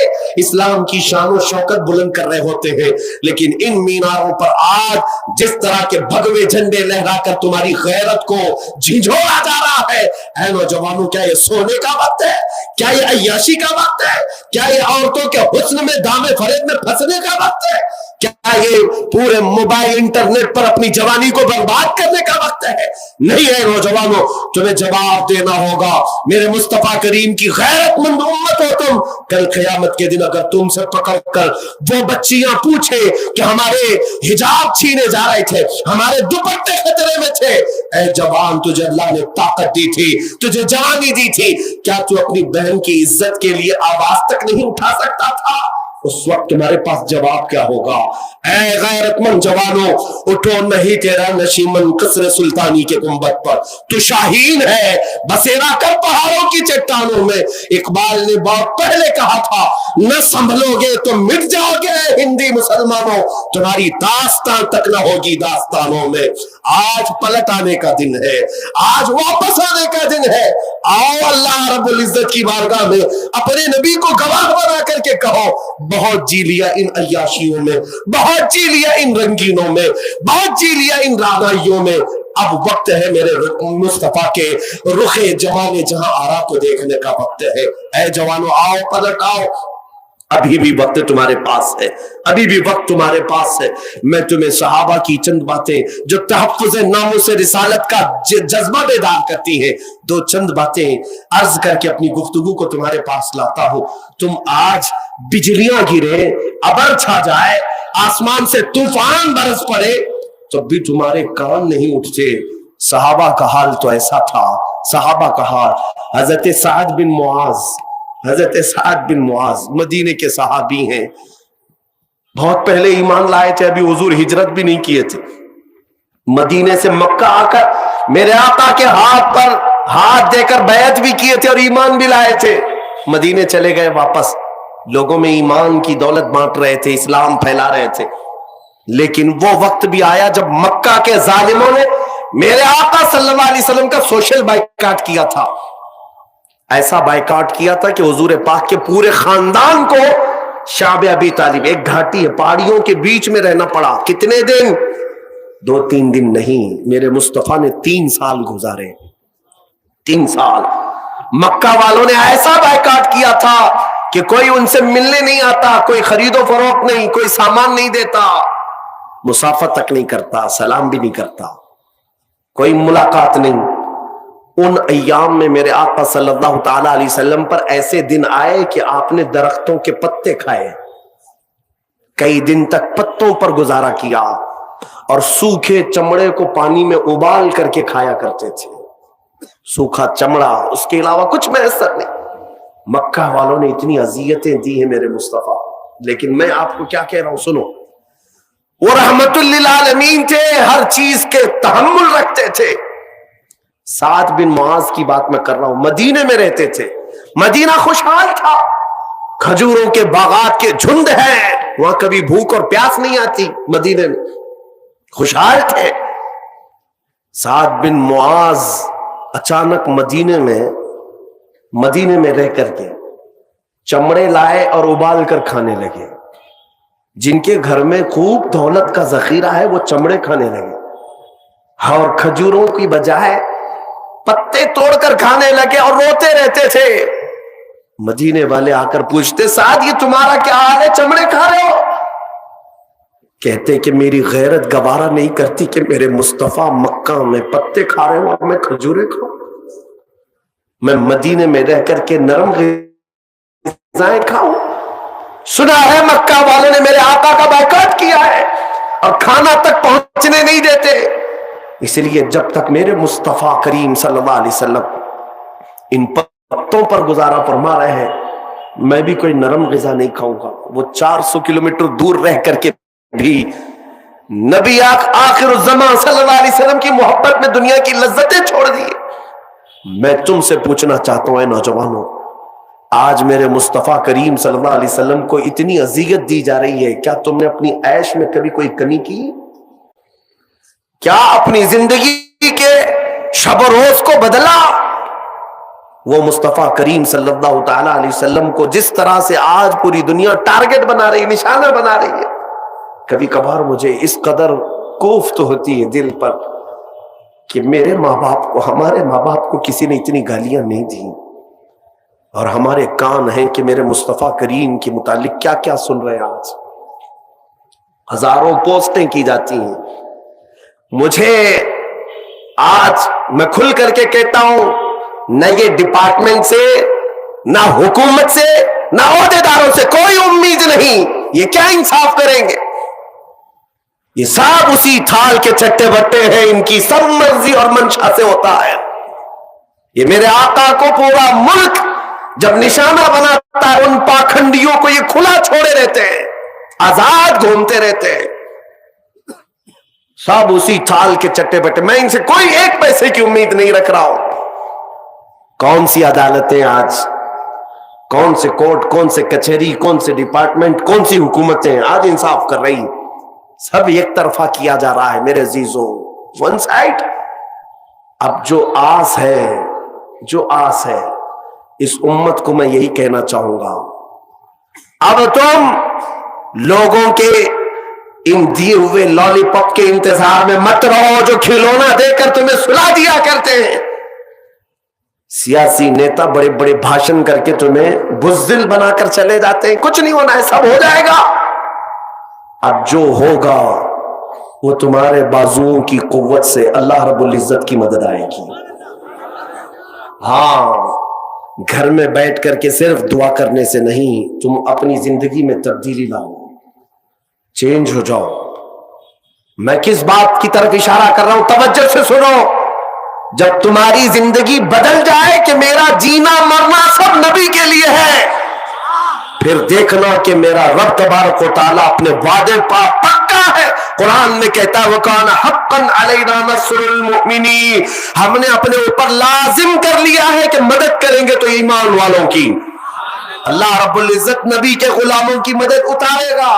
اسلام کی شان و شوکت بلند کر رہے ہوتے ہیں. لیکن ان میناروں پر آج جس طرح کے بھگوے جھنڈے لہرا کر تمہاری غیرت کو جھنجھوڑا جا رہا ہے, اے نوجوانوں, کیا یہ سونے کا وقت ہے؟ کیا یہ عیاشی کا وقت ہے؟ کیا یہ عورتوں کے حسن میں دام فریب میں پھنسنے کا وقت ہے؟ کیا یہ پورے موبائل انٹرنیٹ پر اپنی جوانی کو برباد کرنے کا وقت ہے؟ نہیں ہے نوجوانوں, تمہیں جواب دینا ہوگا. میرے مصطفیٰ کریم کی غیرت مند امت ہو تم. کل قیامت کے دن اگر تم سے پکڑ کر وہ بچیاں پوچھے کہ ہمارے حجاب چھینے جا رہے تھے, ہمارے دوپٹے خطرے میں تھے, اے جوان تجھے اللہ نے طاقت دی تھی, تجھے جوانی دی تھی, کیا تو اپنی بہن کی عزت کے لیے آواز تک نہیں اٹھا سکتا تھا؟ اس وقت تمہارے پاس جواب کیا ہوگا؟ اے غیرت مند جوانوں, اٹھو, نہیں تیرا نشیمن قصر سلطانی کے گنبد پر, تو شاہین ہے بسیرا کر پہاڑوں کی چٹانوں میں. اقبال نے بہت پہلے کہا تھا, نہ سنبھلو گے تو مٹ جاؤ گے ہندی مسلمانوں, تمہاری داستان تک نہ ہوگی داستانوں میں. آج پلٹ آنے کا دن ہے, آج واپس آنے کا دن ہے. آؤ اللہ رب العزت کی بارگاہ میں اپنے نبی کو گواہ بنا کر کے کہو, بہت جی لیا ان عیاشیوں میں, بہت جی لیا ان رنگینوں میں, بہت جی لیا ان رانائیوں میں. اب وقت ہے میرے مصطفیٰ کے رخ جمال جہاں آرا کو دیکھنے کا وقت ہے. اے جوانوں, آؤ, پلٹ آؤ, ابھی بھی وقت تمہارے پاس ہے, ابھی بھی وقت تمہارے پاس ہے. میں تمہیں صحابہ کی چند باتیں جو تحفظ ناموس رسالت کا جذبہ بیدار کرتی ہیں, دو چند باتیں عرض کر کے اپنی گفتگو کو تمہارے پاس لاتا ہوں. تم آج بجلیاں گرے, ابر چھا جائے, آسمان سے طوفان برس پڑے, تو بھی تمہارے کان نہیں اٹھتے. صحابہ کا حال تو ایسا تھا. صحابہ کا حال, حضرت سعد بن معاذ, حضرت سعد بن معاذ مدینے کے صحابی ہیں, بہت پہلے ایمان لائے تھے, ابھی حضور ہجرت بھی نہیں کیے تھے. مدینے سے مکہ آ کر میرے آقا کے ہاتھ پر ہاتھ دے کر بیعت بھی کیے تھے اور ایمان بھی لائے تھے. مدینے چلے گئے واپس, لوگوں میں ایمان کی دولت بانٹ رہے تھے, اسلام پھیلا رہے تھے. لیکن وہ وقت بھی آیا جب مکہ کے ظالموں نے میرے آقا صلی اللہ علیہ وسلم کا سوشل بائیکاٹ کیا تھا. ایسا بائیکاٹ کیا تھا کہ حضور پاک کے پورے خاندان کو شعب ابی طالب, ایک گھاٹی ہے, پہاڑیوں کے بیچ میں رہنا پڑا. کتنے دن؟ 2-3 دن نہیں, میرے مصطفیٰ نے 3 سال گزارے. 3 سال مکہ والوں نے ایسا بائیکاٹ کیا تھا کہ کوئی ان سے ملنے نہیں آتا, کوئی خرید و فروخت نہیں, کوئی سامان نہیں دیتا, مسافت تک نہیں کرتا, سلام بھی نہیں کرتا, کوئی ملاقات نہیں. ان ایام میں میرے آقا صلی اللہ تعالی علیہ وسلم پر ایسے دن آئے کہ آپ نے درختوں کے پتے کھائے, کئی دن تک پتوں پر گزارا کیا, اور سوکھے چمڑے کو پانی میں ابال کر کے کھایا کرتے تھے. سوکھا چمڑا, اس کے علاوہ کچھ میسر نہیں. مکہ والوں نے اتنی اذیتیں دی ہیں میرے مصطفیٰ, لیکن میں آپ کو کیا کہہ رہا ہوں سنو. وہ رحمت للعالمین تھے, ہر چیز کے تحمل رکھتے تھے. سعد بن معاذ کی بات میں کر رہا ہوں, مدینے میں رہتے تھے. مدینہ خوشحال تھا, کھجوروں کے باغات کے جھنڈ ہیں, وہاں کبھی بھوک اور پیاس نہیں آتی. مدینے میں خوشحال تھے. سعد بن معاذ اچانک مدینے میں رہ کر کے چمڑے لائے اور ابال کر کھانے لگے. جن کے گھر میں خوب دولت کا ذخیرہ ہے وہ چمڑے کھانے لگے, اور کھجوروں کی بجائے پتے توڑ کر کھانے لگے اور روتے رہتے تھے. مدینے والے آ کر پوچھتے, سعد یہ تمہارا کیا حال ہے, چمڑے کھا رہے ہو؟ کہتے کہ میری غیرت گوارا نہیں کرتی کہ میرے مصطفیٰ مکہ میں پتے کھا رہے ہو اور میں کھجورے کھاؤں. میں مدینے میں رہ کر کے نرم غذائیں کھاؤں. سنا ہے مکہ والوں نے میرے آقا کا بائیکاٹ کیا ہے اور کھانا تک پہنچنے نہیں دیتے. اس لیے جب تک میرے مصطفیٰ کریم صلی اللہ علیہ وسلم ان پتوں پر گزارا فرما رہے ہیں, میں بھی کوئی نرم غذا نہیں کھاؤں گا. وہ 400 کلومیٹر دور رہ کر کے بھی نبی آخر الزمان صلی اللہ علیہ وسلم کی محبت میں دنیا کی لذتیں چھوڑ دی. میں تم سے پوچھنا چاہتا ہوں اے نوجوانوں, آج میرے مصطفیٰ کریم صلی اللہ علیہ وسلم کو اتنی اذیت دی جا رہی ہے. کیا تم نے اپنی عیش میں کبھی کوئی کمی کی؟ کیا اپنی زندگی کے شب و روز کو بدلا؟ وہ مصطفیٰ کریم صلی اللہ تعالی علیہ وسلم کو جس طرح سے آج پوری دنیا ٹارگٹ بنا رہی، نشانہ بنا رہی ہے، کبھی کبھار مجھے اس قدر کوفت ہوتی ہے دل پر کہ میرے ماں باپ کو، ہمارے ماں باپ کو کسی نے اتنی گالیاں نہیں دی، اور ہمارے کان ہیں کہ میرے مصطفیٰ کریم کے متعلق کیا کیا سن رہے ہیں. آج ہزاروں پوسٹیں کی جاتی ہیں. مجھے آج میں کھل کر کے کہتا ہوں، نہ یہ ڈپارٹمنٹ سے، نہ حکومت سے، نہ عہدیداروں سے کوئی امید نہیں. یہ کیا انصاف کریں گے؟ یہ سب اسی تھال کے چٹے بٹے ہیں، ان کی سب مرضی اور منشا سے ہوتا ہے. یہ میرے آقا کو پورا ملک جب نشانہ بناتا ہے، ان پاکھنڈیوں کو یہ کھلا چھوڑے رہتے ہیں، آزاد گھومتے رہتے ہیں. سب اسی تھال کے چٹے بٹے. میں ان سے کوئی ایک پیسے کی امید نہیں رکھ رہا ہوں. کون سی عدالتیں آج، کون سے کورٹ، کون سے کچہری، کون سے ڈپارٹمنٹ، کون سی حکومتیں آج انصاف کر رہی؟ سب ایک طرفہ کیا جا رہا ہے میرے عزیزوں، ون سائڈ. اب جو آس ہے اس امت کو میں یہی کہنا چاہوں گا، اب تم لوگوں کے ان دیے ہوئے لالی پاپ کے انتظار میں مت رہو جو کھلونا دے کر تمہیں سلا دیا کرتے ہیں. سیاسی نیتا بڑے بڑے بھاشن کر کے تمہیں بزدل بنا کر چلے جاتے ہیں. کچھ نہیں ہونا ہے، سب ہو جائے گا. اب جو ہوگا وہ تمہارے بازوؤں کی قوت سے اللہ رب العزت کی مدد آئے گی. ہاں، گھر میں بیٹھ کر کے صرف دعا کرنے سے نہیں، تم اپنی زندگی میں تبدیلی لاؤ، چینج ہو جاؤ. میں کس بات کی طرف اشارہ کر رہا ہوں، توجہ سے سنو. جب تمہاری زندگی بدل جائے کہ میرا جینا مرنا سب نبی کے لیے ہے، پھر دیکھنا کہ میرا رب تبارک و تعالیٰ اپنے وعدے پر پکا ہے. قرآن میں کہتا ہے وَكَانَ حَقًّا عَلَيْنَا نَصْرُ الْمُؤْمِنِينَ، ہم نے اپنے اوپر لازم کر لیا ہے کہ مدد کریں گے تو ایمان والوں کی. اللہ رب العزت نبی کے غلاموں کی مدد اتارے گا.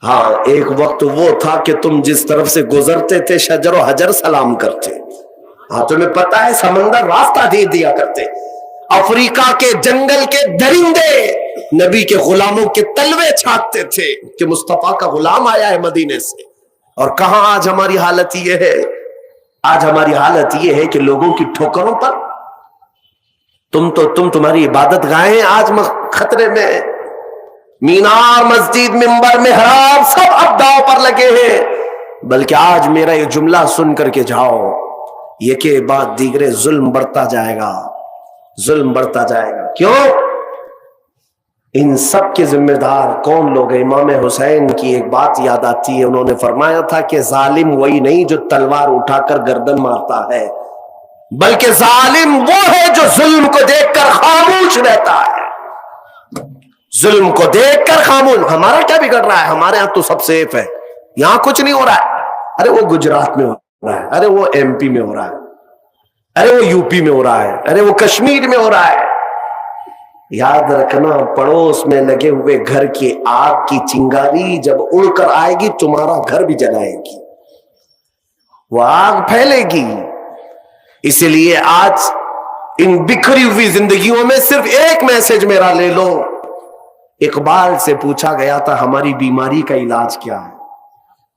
ہاں، ایک وقت وہ تھا کہ تم جس طرف سے گزرتے تھے شجر و حجر سلام کرتے. ہاں، تمہیں پتا ہے سمندر راستہ دے دیا کرتے. افریقہ کے جنگل کے درندے نبی کے غلاموں کے تلوے چھانٹتے تھے کہ مصطفیٰ کا غلام آیا ہے مدینے سے. اور کہاں آج ہماری حالت یہ ہے؟ آج ہماری حالت یہ ہے کہ لوگوں کی ٹھوکروں پر تمہاری عبادت گاہیں آج خطرے میں. مینار، مسجد، منبر، محراب سب اب داؤ پر لگے ہیں. بلکہ آج میرا یہ جملہ سن کر کے جاؤ، یہ کہ بعد دیگرے ظلم بڑھتا جائے گا، ظلم بڑھتا جائے گا. کیوں؟ ان سب کے ذمہ دار کون لوگ ہیں؟ امام حسین کی ایک بات یاد آتی ہے، انہوں نے فرمایا تھا کہ ظالم وہی نہیں جو تلوار اٹھا کر گردن مارتا ہے، بلکہ ظالم وہ ہے جو ظلم کو دیکھ کر خاموش رہتا ہے. ظلم کو دیکھ کر خاموش. ہمارا کیا بگڑ رہا ہے؟ ہمارے ہاں تو سب سیف ہے، یہاں کچھ نہیں ہو رہا ہے. ارے وہ گجرات میں ہو رہا ہے، ارے وہ ایم پی میں ہو رہا ہے، ارے وہ یو پی میں ہو رہا ہے، ارے وہ کشمیر میں ہو رہا ہے. یاد رکھنا، پڑوس میں لگے ہوئے گھر کی آگ کی چنگاری جب اڑ کر آئے گی تمہارا گھر بھی جلائے گی، وہ آگ پھیلے گی. اسی لیے آج ان بکھری ہوئی زندگیوں میں صرف ایک میسج میرا لے لو. اقبال سے پوچھا گیا تھا ہماری بیماری کا علاج کیا ہے؟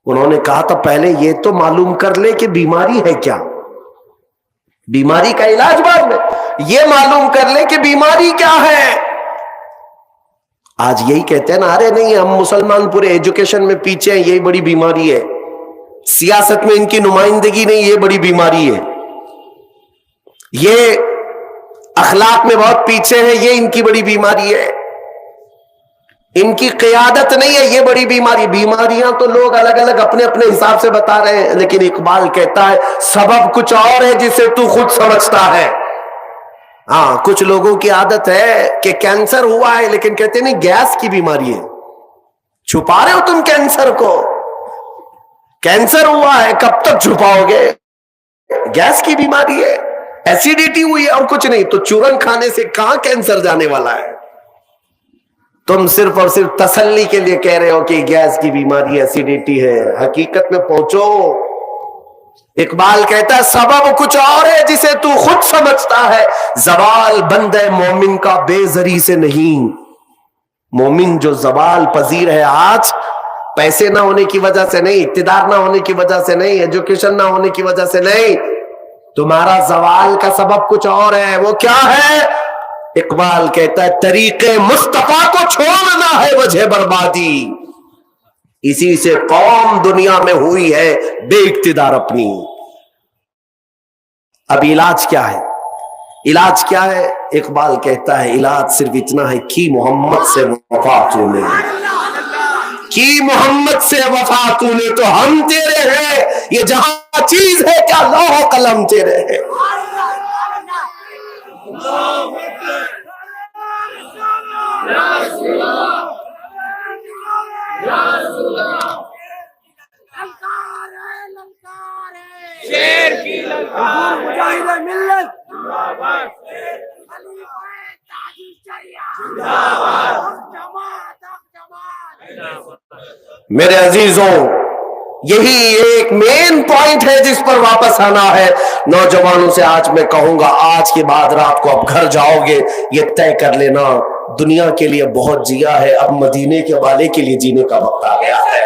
انہوں نے کہا تھا پہلے یہ تو معلوم کر لے کہ بیماری ہے کیا، بیماری کا علاج بعد میں. یہ معلوم کر لے کہ بیماری کیا ہے. آج یہی کہتے ہیں نا، ارے نہیں ہم مسلمان پورے ایجوکیشن میں پیچھے ہیں، یہی بڑی بیماری ہے. سیاست میں ان کی نمائندگی نہیں، یہ بڑی بیماری ہے. یہ اخلاق میں بہت پیچھے ہیں، یہ ان کی بڑی بیماری ہے. ان کی قیادت نہیں ہے، یہ بڑی بیماری. بیماریاں تو لوگ الگ الگ اپنے اپنے حساب سے بتا رہے ہیں، لیکن اقبال کہتا ہے سبب کچھ اور ہے جسے تو خود سمجھتا ہے. ہاں، کچھ لوگوں کی عادت ہے کہ کینسر ہوا ہے لیکن کہتے نہیں گیس کی بیماری ہے. چھپا رہے ہو تم کینسر کو. کینسر ہوا ہے کب تک چھپاؤ گے؟ گیس کی بیماری ہے. ایسیڈیٹی ہوئی اور کچھ نہیں. تو چورن کھانے سے کہاں کینسر جانے والا ہے؟ تم صرف اور صرف تسلی کے لیے کہہ رہے ہو کہ گیس کی بیماری ایسیڈیٹی ہے. حقیقت میں پہنچو. اقبال کہتا ہے سبب کچھ اور ہے جسے تو خود سمجھتا ہے. زوال بندہ مومن کا بے زری سے نہیں. مومن جو زوال پذیر ہے آج، پیسے نہ ہونے کی وجہ سے نہیں، اقتدار نہ ہونے کی وجہ سے نہیں، ایجوکیشن نہ ہونے کی وجہ سے نہیں. تمہارا زوال کا سبب کچھ اور ہے. وہ کیا ہے؟ اقبال کہتا ہے طریق مصطفیٰ کو چھوڑنا ہے وجہ بربادی. اسی سے قوم دنیا میں ہوئی ہے بے اقتدار اپنی. اب علاج کیا ہے؟ علاج کیا ہے؟ اقبال کہتا ہے علاج صرف اتنا ہے کہ محمد سے وفا تو نے، کی محمد سے وفا تو نے تو ہم تیرے ہیں. یہ جہاں چیز ہے کیا لوح و قلم تیرے ہیں. شیر کی للکار مجاہد ملت میرے عزیزوں، یہی ایک مین پوائنٹ ہے جس پر واپس آنا ہے. نوجوانوں سے آج میں کہوں گا آج کے بعد رات کو اب گھر جاؤ گے یہ طے کر لینا دنیا کے لیے بہت جیا ہے، اب مدینے کے والے کے لیے جینے کا وقت آ گیا ہے.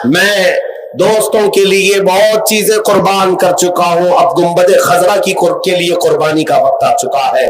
میں دوستوں کے لیے بہت چیزیں قربان کر چکا ہوں، اب گنبد خضرا کے لیے قربانی کا وقت آ چکا ہے.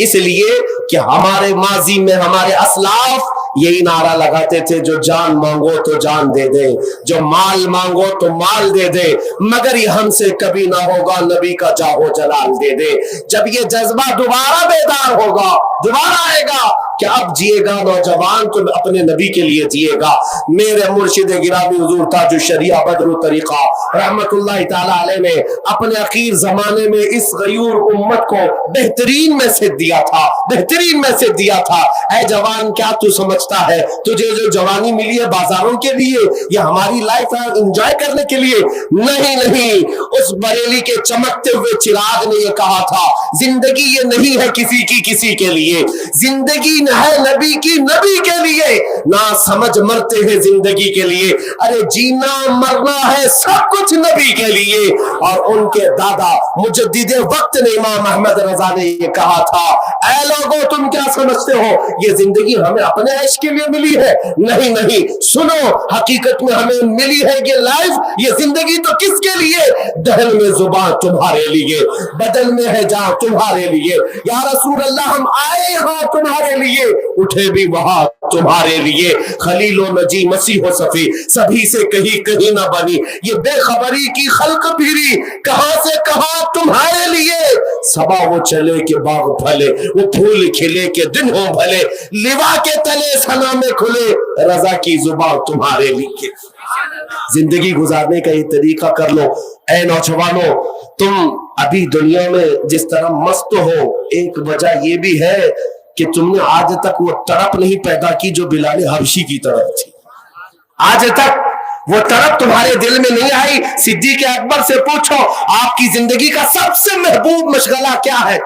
اس لیے کہ ہمارے ماضی میں ہمارے اسلاف یہی نعرہ لگاتے تھے جو جان مانگو تو جان دے دے، جو مال مانگو تو مال دے دے، مگر یہ ہم سے کبھی نہ ہوگا نبی کا جاہو جلال دے دے. جب یہ جذبہ دوبارہ بیدار ہوگا، دوبارہ آئے گا کہ اب جیے گا نوجوان تو اپنے نبی کے لیے جیے گا. میرے مرشد گرامی حضور تاج الشریعہ بدر الطریقہ رحمت اللہ تعالی علیہ نے اپنے اخیر زمانے میں اس غیور امت کو بہترین میسج دیا تھا، بہترین میسج دیا تھا. اے جوان کیا تو سمجھتا ہے تجھے جو جوانی ملی ہے بازاروں کے لیے یا ہماری لائف ہے انجوائے کرنے کے لیے؟ نہیں نہیں، اس بریلی کے چمکتے ہوئے چراغ نے یہ کہا تھا زندگی یہ نہیں ہے کسی کی کسی کے لیے، زندگی ہے نبی کی نبی کے لیے. نہ سمجھ مرتے ہیں زندگی کے لیے، ارے جینا مرنا ہے سب کچھ نبی کے لیے. اور ان کے دادا مجدد وقت نے امام احمد رضا نے یہ کہا تھا اے لوگوں تم کیا سمجھتے ہو یہ زندگی ہمیں اپنے عیش کے لیے ملی ہے؟ نہیں نہیں، سنو حقیقت میں ہمیں ملی ہے یہ لائف، یہ زندگی تو کس کے لیے؟ دہن میں زبان تمہارے لیے، بدن میں ہے جان تمہارے لیے. یا رسول اللہ ہم آئے ہاں تمہارے لیے، اٹھے بھی وہاں تمہارے لیے. خلیل و نجی مسیح و صفی سبھی سے کہیں نہ بنی، یہ بے خبری کی خلق پھری کہاں سے کہاں تمہارے لیے. صبا وہ چلے کہ باغ پھلے، وہ پھول کھلے کہ دن ہو بھلے، لوا کے تلے سنا میں کھلے رضا کی زبان تمہارے لیے. زندگی گزارنے کا یہ طریقہ کر لو. اے نوجوانوں تم ابھی دنیا میں جس طرح مست ہو، ایک وجہ یہ بھی ہے کہ تم نے آج تک وہ تڑپ نہیں پیدا کی جو بلال حبشی کی طرف تھی. آج تک وہ طرف تمہارے دل میں نہیں آئی. صدیق اکبر سے پوچھو آپ کی زندگی کا سب سے محبوب مشغلہ کیا ہے؟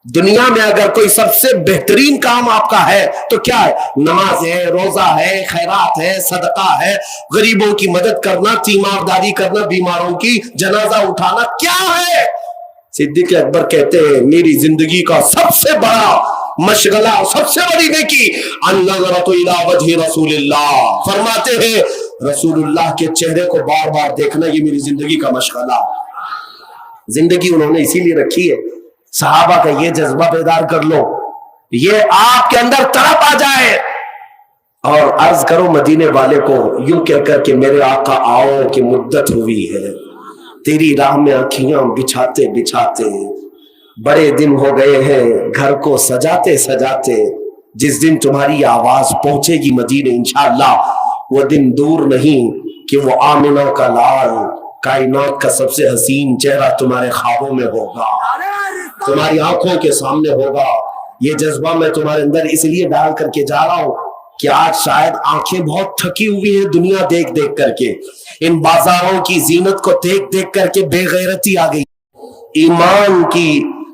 دنیا میں اگر کوئی سب سے بہترین کام آپ کا ہے تو کیا ہے؟ نماز ہے، روزہ ہے، خیرات ہے، صدقہ ہے، غریبوں کی مدد کرنا، تیمارداری کرنا، بیماروں کی جنازہ اٹھانا، کیا ہے؟ صدیق اکبر کہتے ہیں میری زندگی کا سب سے بڑا مشغلہ، سب سے بڑی نیکی النظرۃ الی وجہ رسول اللہ. فرماتے ہیں رسول اللہ کے چہرے کو بار بار دیکھنا یہ میری زندگی کا مشغلہ. زندگی انہوں نے اسی لیے رکھی ہے. صحابہ کا یہ جذبہ بیدار کر لو، یہ آپ کے اندر تڑپ آ جائے اور عرض کرو مدینے والے کو یوں کہہ کر کہ میرے آقا آؤ کہ مدت ہوئی ہے تیری راہ میں آنکھیاں بچھاتے بچھاتے، بڑے دن ہو گئے ہیں گھر کو سجاتے سجاتے. جس دن تمہاری آواز پہنچے گی مدینے انشاءاللہ وہ دن دور نہیں کہ وہ آمنہ کا لال کائنات کا سب سے حسین چہرہ تمہارے خوابوں میں ہوگا، تمہاری آنکھوں کے سامنے ہوگا. یہ جذبہ میں تمہارے اندر اس لیے ڈال کر کے جا رہا ہوں کہ آج شاید آنکھیں بہت تھکی ہوئی ہیں دنیا دیکھ دیکھ کر کے، ان بازاروں کی زینت کو دیکھ دیکھ کر کے بے غیرتی آ گئی، ایمان کی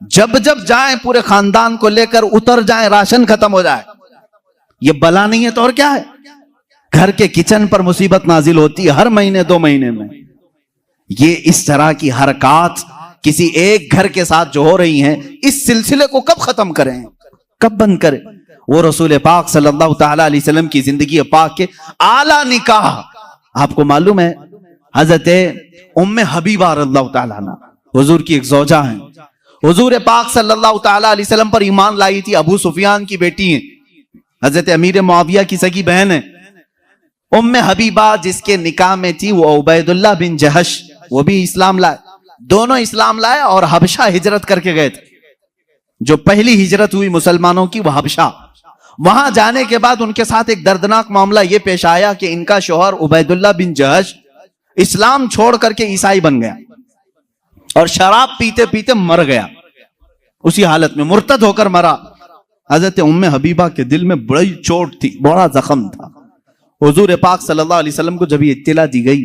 جب جب جائیں پورے خاندان کو لے کر اتر جائیں, راشن ختم ہو جائے. یہ بلا نہیں ہے تو اور کیا ہے؟ گھر کے کچن پر مصیبت نازل ہوتی ہے ہر مہینے 2 مہینے میں. یہ اس طرح کی حرکات کسی ایک گھر کے ساتھ جو ہو رہی ہیں, اس سلسلے کو کب ختم کریں, کب بند کریں؟ وہ رسول پاک صلی اللہ تعالی علیہ وسلم کی زندگی پاک کے اعلیٰ نکاح. آپ کو معلوم ہے حضرت ام حبیبہ رضی اللہ تعالیٰ عنہ حضور کی ایک زوجہ ہیں, حضور پاک صلی اللہ تعالی علیہ وسلم پر ایمان لائی تھی, ابو سفیان کی بیٹی ہیں, حضرت امیر معاویہ کی سگی بہن ہے. ام حبیبہ جس کے نکاح میں تھی وہ عبید اللہ بن جہش, وہ بھی اسلام لائے, دونوں اسلام لائے اور حبشہ ہجرت کر کے گئے تھے. جو پہلی ہجرت ہوئی مسلمانوں کی وہ حبشہ. وہاں جانے کے بعد ان کے ساتھ ایک دردناک معاملہ یہ پیش آیا کہ ان کا شوہر عبید اللہ بن جہش اسلام چھوڑ کر کے عیسائی بن گیا اور شراب پیتے پیتے مر گیا. اسی حالت میں مرتد ہو کر مرا. حضرت ام حبیبہ کے دل میں بڑی چوٹ تھی, بڑا زخم تھا. حضور پاک صلی اللہ علیہ وسلم کو جب یہ اطلاع دی گئی,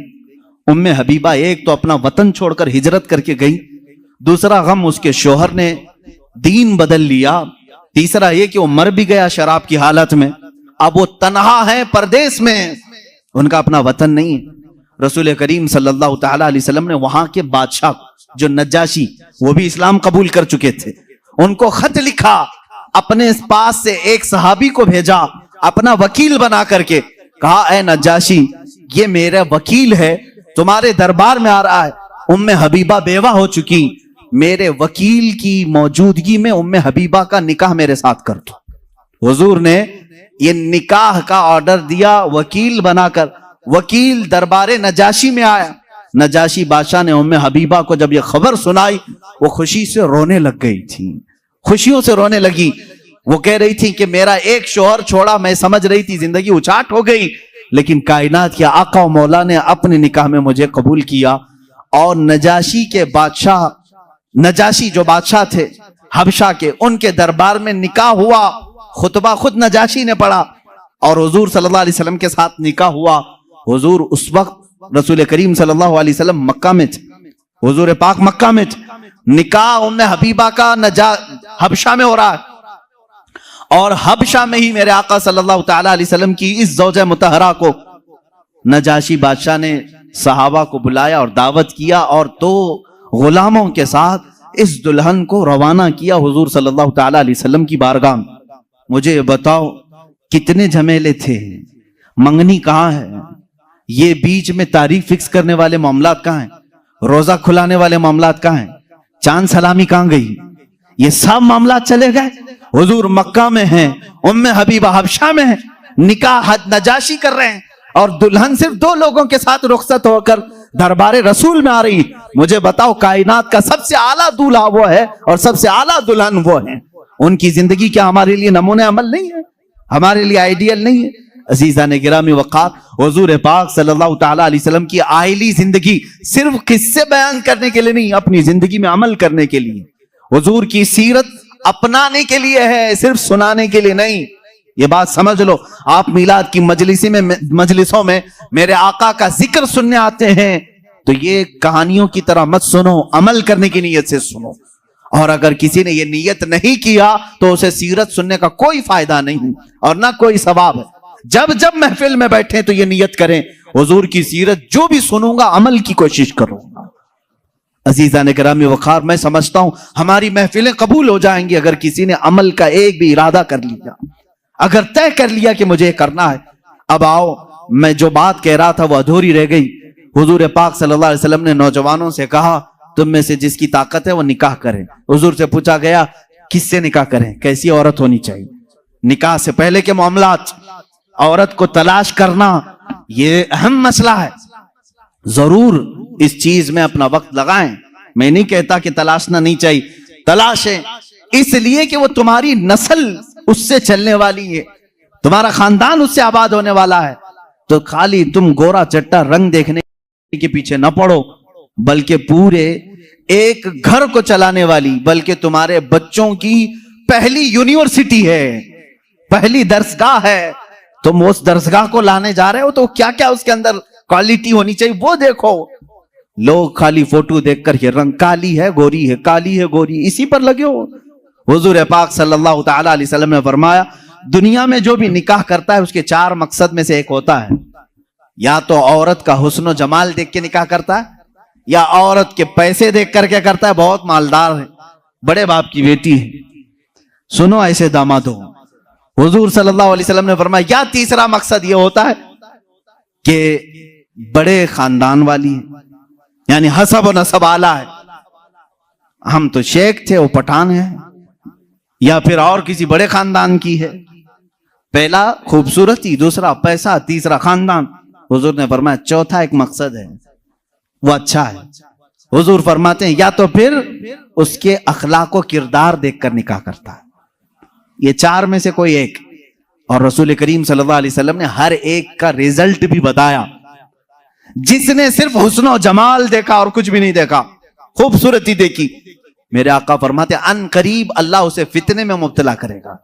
ام حبیبہ ایک تو اپنا وطن چھوڑ کر ہجرت کر کے گئی, دوسرا غم اس کے شوہر نے دین بدل لیا, تیسرا یہ کہ وہ مر بھی گیا شراب کی حالت میں. اب وہ تنہا ہے پردیس میں, ان کا اپنا وطن نہیں ہے. رسول کریم صلی اللہ تعالی علیہ وسلم نے وہاں کے بادشاہ جو نجاشی, وہ بھی اسلام قبول کر چکے تھے, ان کو خط لکھا, اپنے پاس سے ایک صحابی کو بھیجا اپنا وکیل بنا کر کے, کہا اے نجاشی یہ میرا وکیل ہے, تمہارے دربار میں آ رہا ہے, ام حبیبہ بیوہ ہو چکی, میرے وکیل کی موجودگی میں ام حبیبہ کا نکاح میرے ساتھ کر دو. حضور نے یہ نکاح کا آرڈر دیا وکیل بنا کر. وکیل دربار نجاشی میں آیا. نجاشی بادشاہ نے ام حبیبہ کو جب یہ خبر سنائی, وہ خوشی سے رونے لگ گئی تھی, خوشیوں سے رونے لگی. وہ کہہ رہی تھی کہ میرا ایک شوہر چھوڑا, میں سمجھ رہی تھی زندگی اچاٹ ہو گئی, لیکن کائنات کے آقا و مولا نے اپنے نکاح میں مجھے قبول کیا. اور نجاشی کے بادشاہ, نجاشی جو بادشاہ تھے حبشہ کے, ان کے دربار میں نکاح ہوا. خطبہ خود نجاشی نے پڑھا اور حضور صلی اللہ علیہ وسلم کے ساتھ نکاح ہوا. حضور اس وقت رسول کریم صلی اللہ علیہ وسلم مکہ میں تھے, حضور پاک مکہ میں تھے. نکاح ام حبیبہ کا حبشہ میں ہو رہا ہے, اور حبشہ میں ہی میرے آقا صلی اللہ تعالی علیہ وسلم کی اس زوجہ مطہرہ کو نجاشی بادشاہ نے صحابہ کو بلایا اور دعوت کیا, اور 2 غلاموں کے ساتھ اس دلہن کو روانہ کیا حضور صلی اللہ تعالی علیہ وسلم کی بارگاہ. مجھے بتاؤ کتنے جھمیلے تھے, منگنی کہاں ہے, یہ بیچ میں تاریخ فکس کرنے والے معاملات کہاں ہیں, روزہ کھلانے والے معاملات کہاں ہیں, چاند سلامی کہاں گئی, یہ سب معاملات چلے گئے. حضور مکہ میں ہیں, ام حبیبہ حبشہ میں ہیں, نکاح نجاشی کر رہے ہیں, اور دلہن صرف 2 لوگوں کے ساتھ رخصت ہو کر دربار رسول میں آ رہی. مجھے بتاؤ کائنات کا سب سے اعلیٰ دولہا وہ ہے اور سب سے اعلیٰ دلہن وہ ہیں, ان کی زندگی کیا ہمارے لیے نمونہ عمل نہیں ہے, ہمارے لیے آئیڈیل نہیں ہے؟ عزیزان گرامی وقار, حضور پاک صلی اللہ تعالی علیہ وسلم کی آئلی زندگی صرف قصے بیان کرنے کے لیے نہیں, اپنی زندگی میں عمل کرنے کے لیے. حضور کی سیرت اپنانے کے لیے ہے, صرف سنانے کے لیے نہیں. یہ بات سمجھ لو. آپ میلاد کی مجلسوں میں میرے آقا کا ذکر سننے آتے ہیں تو یہ کہانیوں کی طرح مت سنو, عمل کرنے کی نیت سے سنو. اور اگر کسی نے یہ نیت نہیں کیا تو اسے سیرت سننے کا کوئی فائدہ نہیں اور نہ کوئی ثواب ہے. جب جب محفل میں بیٹھیں تو یہ نیت کریں, حضور کی سیرت جو بھی سنوں گا عمل کی کوشش کروں گا. عزیزان گرامی وقار, میں سمجھتا ہوں ہماری محفلیں قبول ہو جائیں گی اگر کسی نے عمل کا ایک بھی ارادہ کر لیا, اگر طے کر لیا کہ مجھے کرنا ہے. اب آؤ, میں جو بات کہہ رہا تھا وہ ادھوری رہ گئی. حضور پاک صلی اللہ علیہ وسلم نے نوجوانوں سے کہا تم میں سے جس کی طاقت ہے وہ نکاح کریں. حضور سے پوچھا گیا کس سے نکاح کریں, کیسی عورت ہونی چاہیے. نکاح سے پہلے کے معاملات, عورت کو تلاش کرنا یہ اہم مسئلہ ہے. ضرور اس چیز میں اپنا وقت لگائیں. میں نہیں کہتا کہ تلاشنا نہیں چاہیے, تلاشیں, اس لیے کہ وہ تمہاری نسل اس سے چلنے والی ہے, تمہارا خاندان اس سے آباد ہونے والا ہے. تو خالی تم گورا چٹا رنگ دیکھنے کے پیچھے نہ پڑو, بلکہ پورے ایک گھر کو چلانے والی, بلکہ تمہارے بچوں کی پہلی یونیورسٹی ہے, پہلی درسگاہ ہے. تم اس درسگاہ کو لانے جا رہے ہو تو کیا کیا اس کے اندر کوالٹی ہونی چاہیے وہ دیکھو. لوگ خالی فوٹو دیکھ کر یہ رنگ کالی ہے گوری ہے، کالی ہے گوری، اسی پر لگے ہو. حضور پاک صلی اللہ تعالی علیہ وسلم نے فرمایا دنیا میں جو بھی نکاح کرتا ہے اس کے 4 مقصد میں سے ایک ہوتا ہے، یا تو عورت کا حسن و جمال دیکھ کے نکاح کرتا ہے، یا عورت کے پیسے دیکھ کر کیا کرتا ہے، بہت مالدار ہے، بڑے باپ کی بیٹی ہے. سنو ایسے داماد ہو. حضور صلی اللہ علیہ وسلم نے فرمایا یا تیسرا مقصد یہ ہوتا ہے کہ بڑے خاندان والی ہے، یعنی حسب و نسب اعلیٰ ہے، ہم تو شیخ تھے وہ پٹھان ہے، یا پھر اور کسی بڑے خاندان کی ہے. پہلا خوبصورتی، دوسرا پیسہ، تیسرا خاندان. حضور نے فرمایا چوتھا ایک مقصد ہے وہ اچھا ہے. حضور فرماتے ہیں یا تو پھر اس کے اخلاق و کردار دیکھ کر نکاح کرتا ہے. یہ 4 میں سے کوئی ایک. اور رسول کریم صلی اللہ علیہ وسلم نے ہر ایک کا ریزلٹ بھی بتایا. جس نے صرف حسن و جمال دیکھا اور کچھ بھی نہیں دیکھا، خوبصورتی دیکھی، میرے آقا فرماتے ہیں ان قریب اللہ اسے فتنے میں مبتلا کرے گا.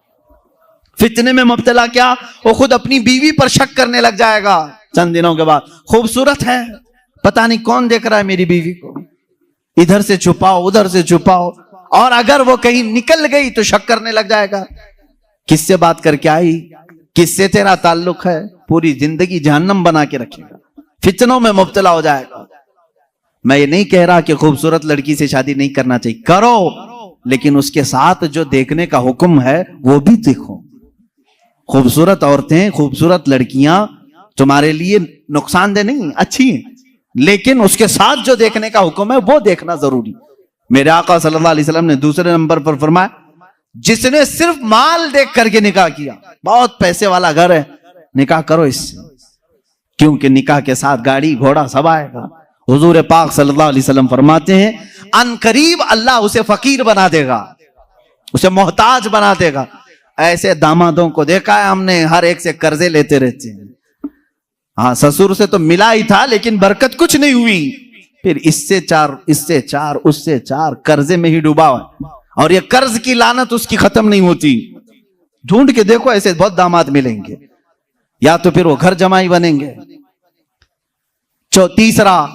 فتنے میں مبتلا کیا؟ وہ خود اپنی بیوی پر شک کرنے لگ جائے گا چند دنوں کے بعد. خوبصورت ہے، پتہ نہیں کون دیکھ رہا ہے میری بیوی کو، ادھر سے چھپاؤ ادھر سے چھپاؤ. اور اگر وہ کہیں نکل گئی تو شک کرنے لگ جائے گا، کس سے بات کر کے آئی، کس سے تیرا تعلق ہے. پوری زندگی جہنم بنا کے رکھے گا، فتنوں میں مبتلا ہو جائے گا. میں یہ نہیں کہہ رہا کہ خوبصورت لڑکی سے شادی نہیں کرنا چاہیے، کرو، لیکن اس کے ساتھ جو دیکھنے کا حکم ہے وہ بھی دیکھو. خوبصورت عورتیں، خوبصورت لڑکیاں تمہارے لیے نقصان دہ نہیں، اچھی ہیں، لیکن اس کے ساتھ جو دیکھنے کا حکم ہے وہ دیکھنا ضروری. میرے آقا صلی اللہ علیہ وسلم نے دوسرے نمبر پر فرمایا جس نے صرف مال دیکھ کر کے نکاح کیا، بہت پیسے والا گھر ہے، نکاح کرو اس سے، کیونکہ نکاح کے ساتھ گاڑی گھوڑا سب آئے گا. حضور پاک صلی اللہ علیہ وسلم فرماتے ہیں ان قریب اللہ اسے فقیر بنا دے گا، اسے محتاج بنا دے گا. ایسے دامادوں کو دیکھا ہے ہم نے، ہر ایک سے قرضے لیتے رہتے ہیں. ہاں سسر سے تو ملا ہی تھا لیکن برکت کچھ نہیں ہوئی، پھر اس سے 4 اس سے 4 اس سے 4 قرضے میں ہی ڈوبا ہے. اور یہ قرض کی لعنت اس کی ختم نہیں ہوتی. ڈھونڈ کے دیکھو ایسے بہت داماد ملیں گے، یا تو پھر وہ گھر جمائی بنیں گے. تیسرا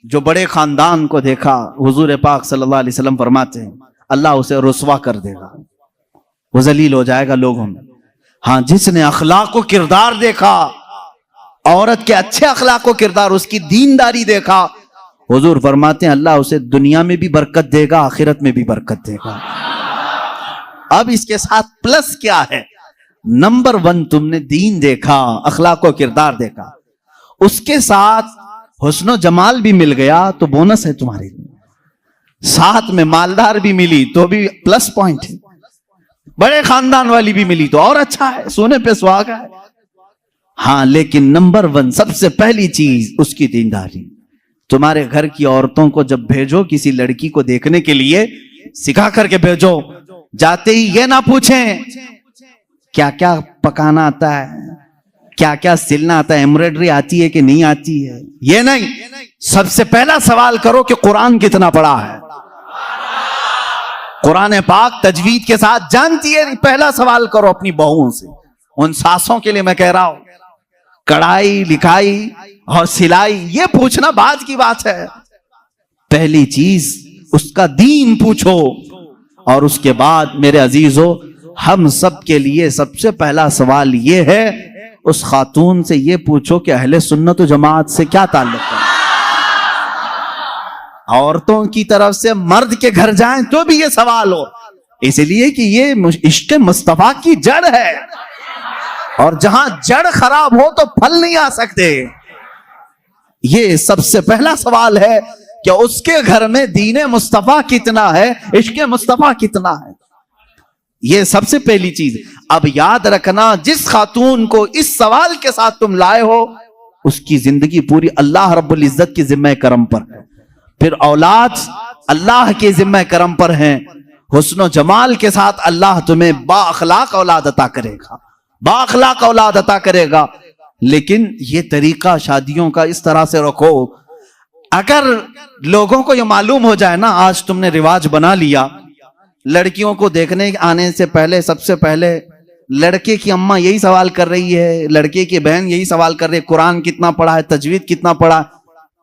جو بڑے خاندان کو دیکھا، حضور پاک صلی اللہ علیہ وسلم فرماتے ہیں اللہ اسے رسوا کر دے گا، وہ ذلیل ہو جائے گا لوگوں میں. ہاں جس نے اخلاق و کردار دیکھا، عورت کے اچھے اخلاق و کردار، اس کی دینداری دیکھا، حضور فرماتے ہیں اللہ اسے دنیا میں بھی برکت دے گا، آخرت میں بھی برکت دے گا. اب اس کے ساتھ پلس کیا ہے؟ نمبر 1 تم نے دین دیکھا، اخلاق و کردار دیکھا، اس کے ساتھ حسن و جمال بھی مل گیا تو بونس ہے تمہارے لیے. ساتھ میں مالدار بھی ملی تو بھی پلس پوائنٹ ہے، بڑے خاندان والی بھی ملی تو اور اچھا ہے، سونے پہ سہاگا ہے. ہاں لیکن نمبر 1 سب سے پہلی چیز اس کی دینداری. تمہارے گھر کی عورتوں کو جب بھیجو کسی لڑکی کو دیکھنے کے لیے، سکھا کر کے بھیجو. جاتے ہی یہ نہ پوچھیں کیا کیا پکانا آتا ہے، کیا کیا سلنا آتا ہے، ایمبرائڈری آتی ہے کہ نہیں آتی ہے. یہ نہیں، سب سے پہلا سوال کرو کہ قرآن کتنا پڑھا ہے، قرآن پاک تجوید کے ساتھ جانتی ہے. پہلا سوال کرو اپنی بہوؤں سے. ان ساسوں کے لیے میں کہہ رہا ہوں، کڑھائی لکھائی اور سلائی یہ پوچھنا بعد کی بات ہے. پہلی چیز اس کا دین پوچھو. اور اس کے بعد میرے عزیزو، ہم سب کے لیے سب سے پہلا سوال یہ ہے، اس خاتون سے یہ پوچھو کہ اہل سنت و جماعت سے کیا تعلق ہے. عورتوں کی طرف سے مرد کے گھر جائیں تو بھی یہ سوال ہو، اس لیے کہ یہ عشق مصطفیٰ کی جڑ ہے، اور جہاں جڑ خراب ہو تو پھل نہیں آ سکتے. یہ سب سے پہلا سوال ہے کہ اس کے گھر میں دین مصطفیٰ کتنا ہے، عشق مصطفیٰ کتنا ہے. یہ سب سے پہلی چیز. اب یاد رکھنا جس خاتون کو اس سوال کے ساتھ تم لائے ہو، اس کی زندگی پوری اللہ رب العزت کی ذمہ کرم پر ہے. پھر اولاد اللہ کے ذمہ کرم پر ہیں. حسن و جمال کے ساتھ اللہ تمہیں با اخلاق اولاد عطا کرے گا، با اخلاق اولاد عطا کرے گا. لیکن یہ طریقہ شادیوں کا اس طرح سے رکھو. اگر لوگوں کو یہ معلوم ہو جائے نا، آج تم نے رواج بنا لیا، لڑکیوں کو دیکھنے آنے سے پہلے سب سے پہلے لڑکے کی اماں یہی سوال کر رہی ہے، لڑکے کی بہن یہی سوال کر رہی ہے، قرآن کتنا پڑھا ہے، تجوید کتنا پڑھا ہے.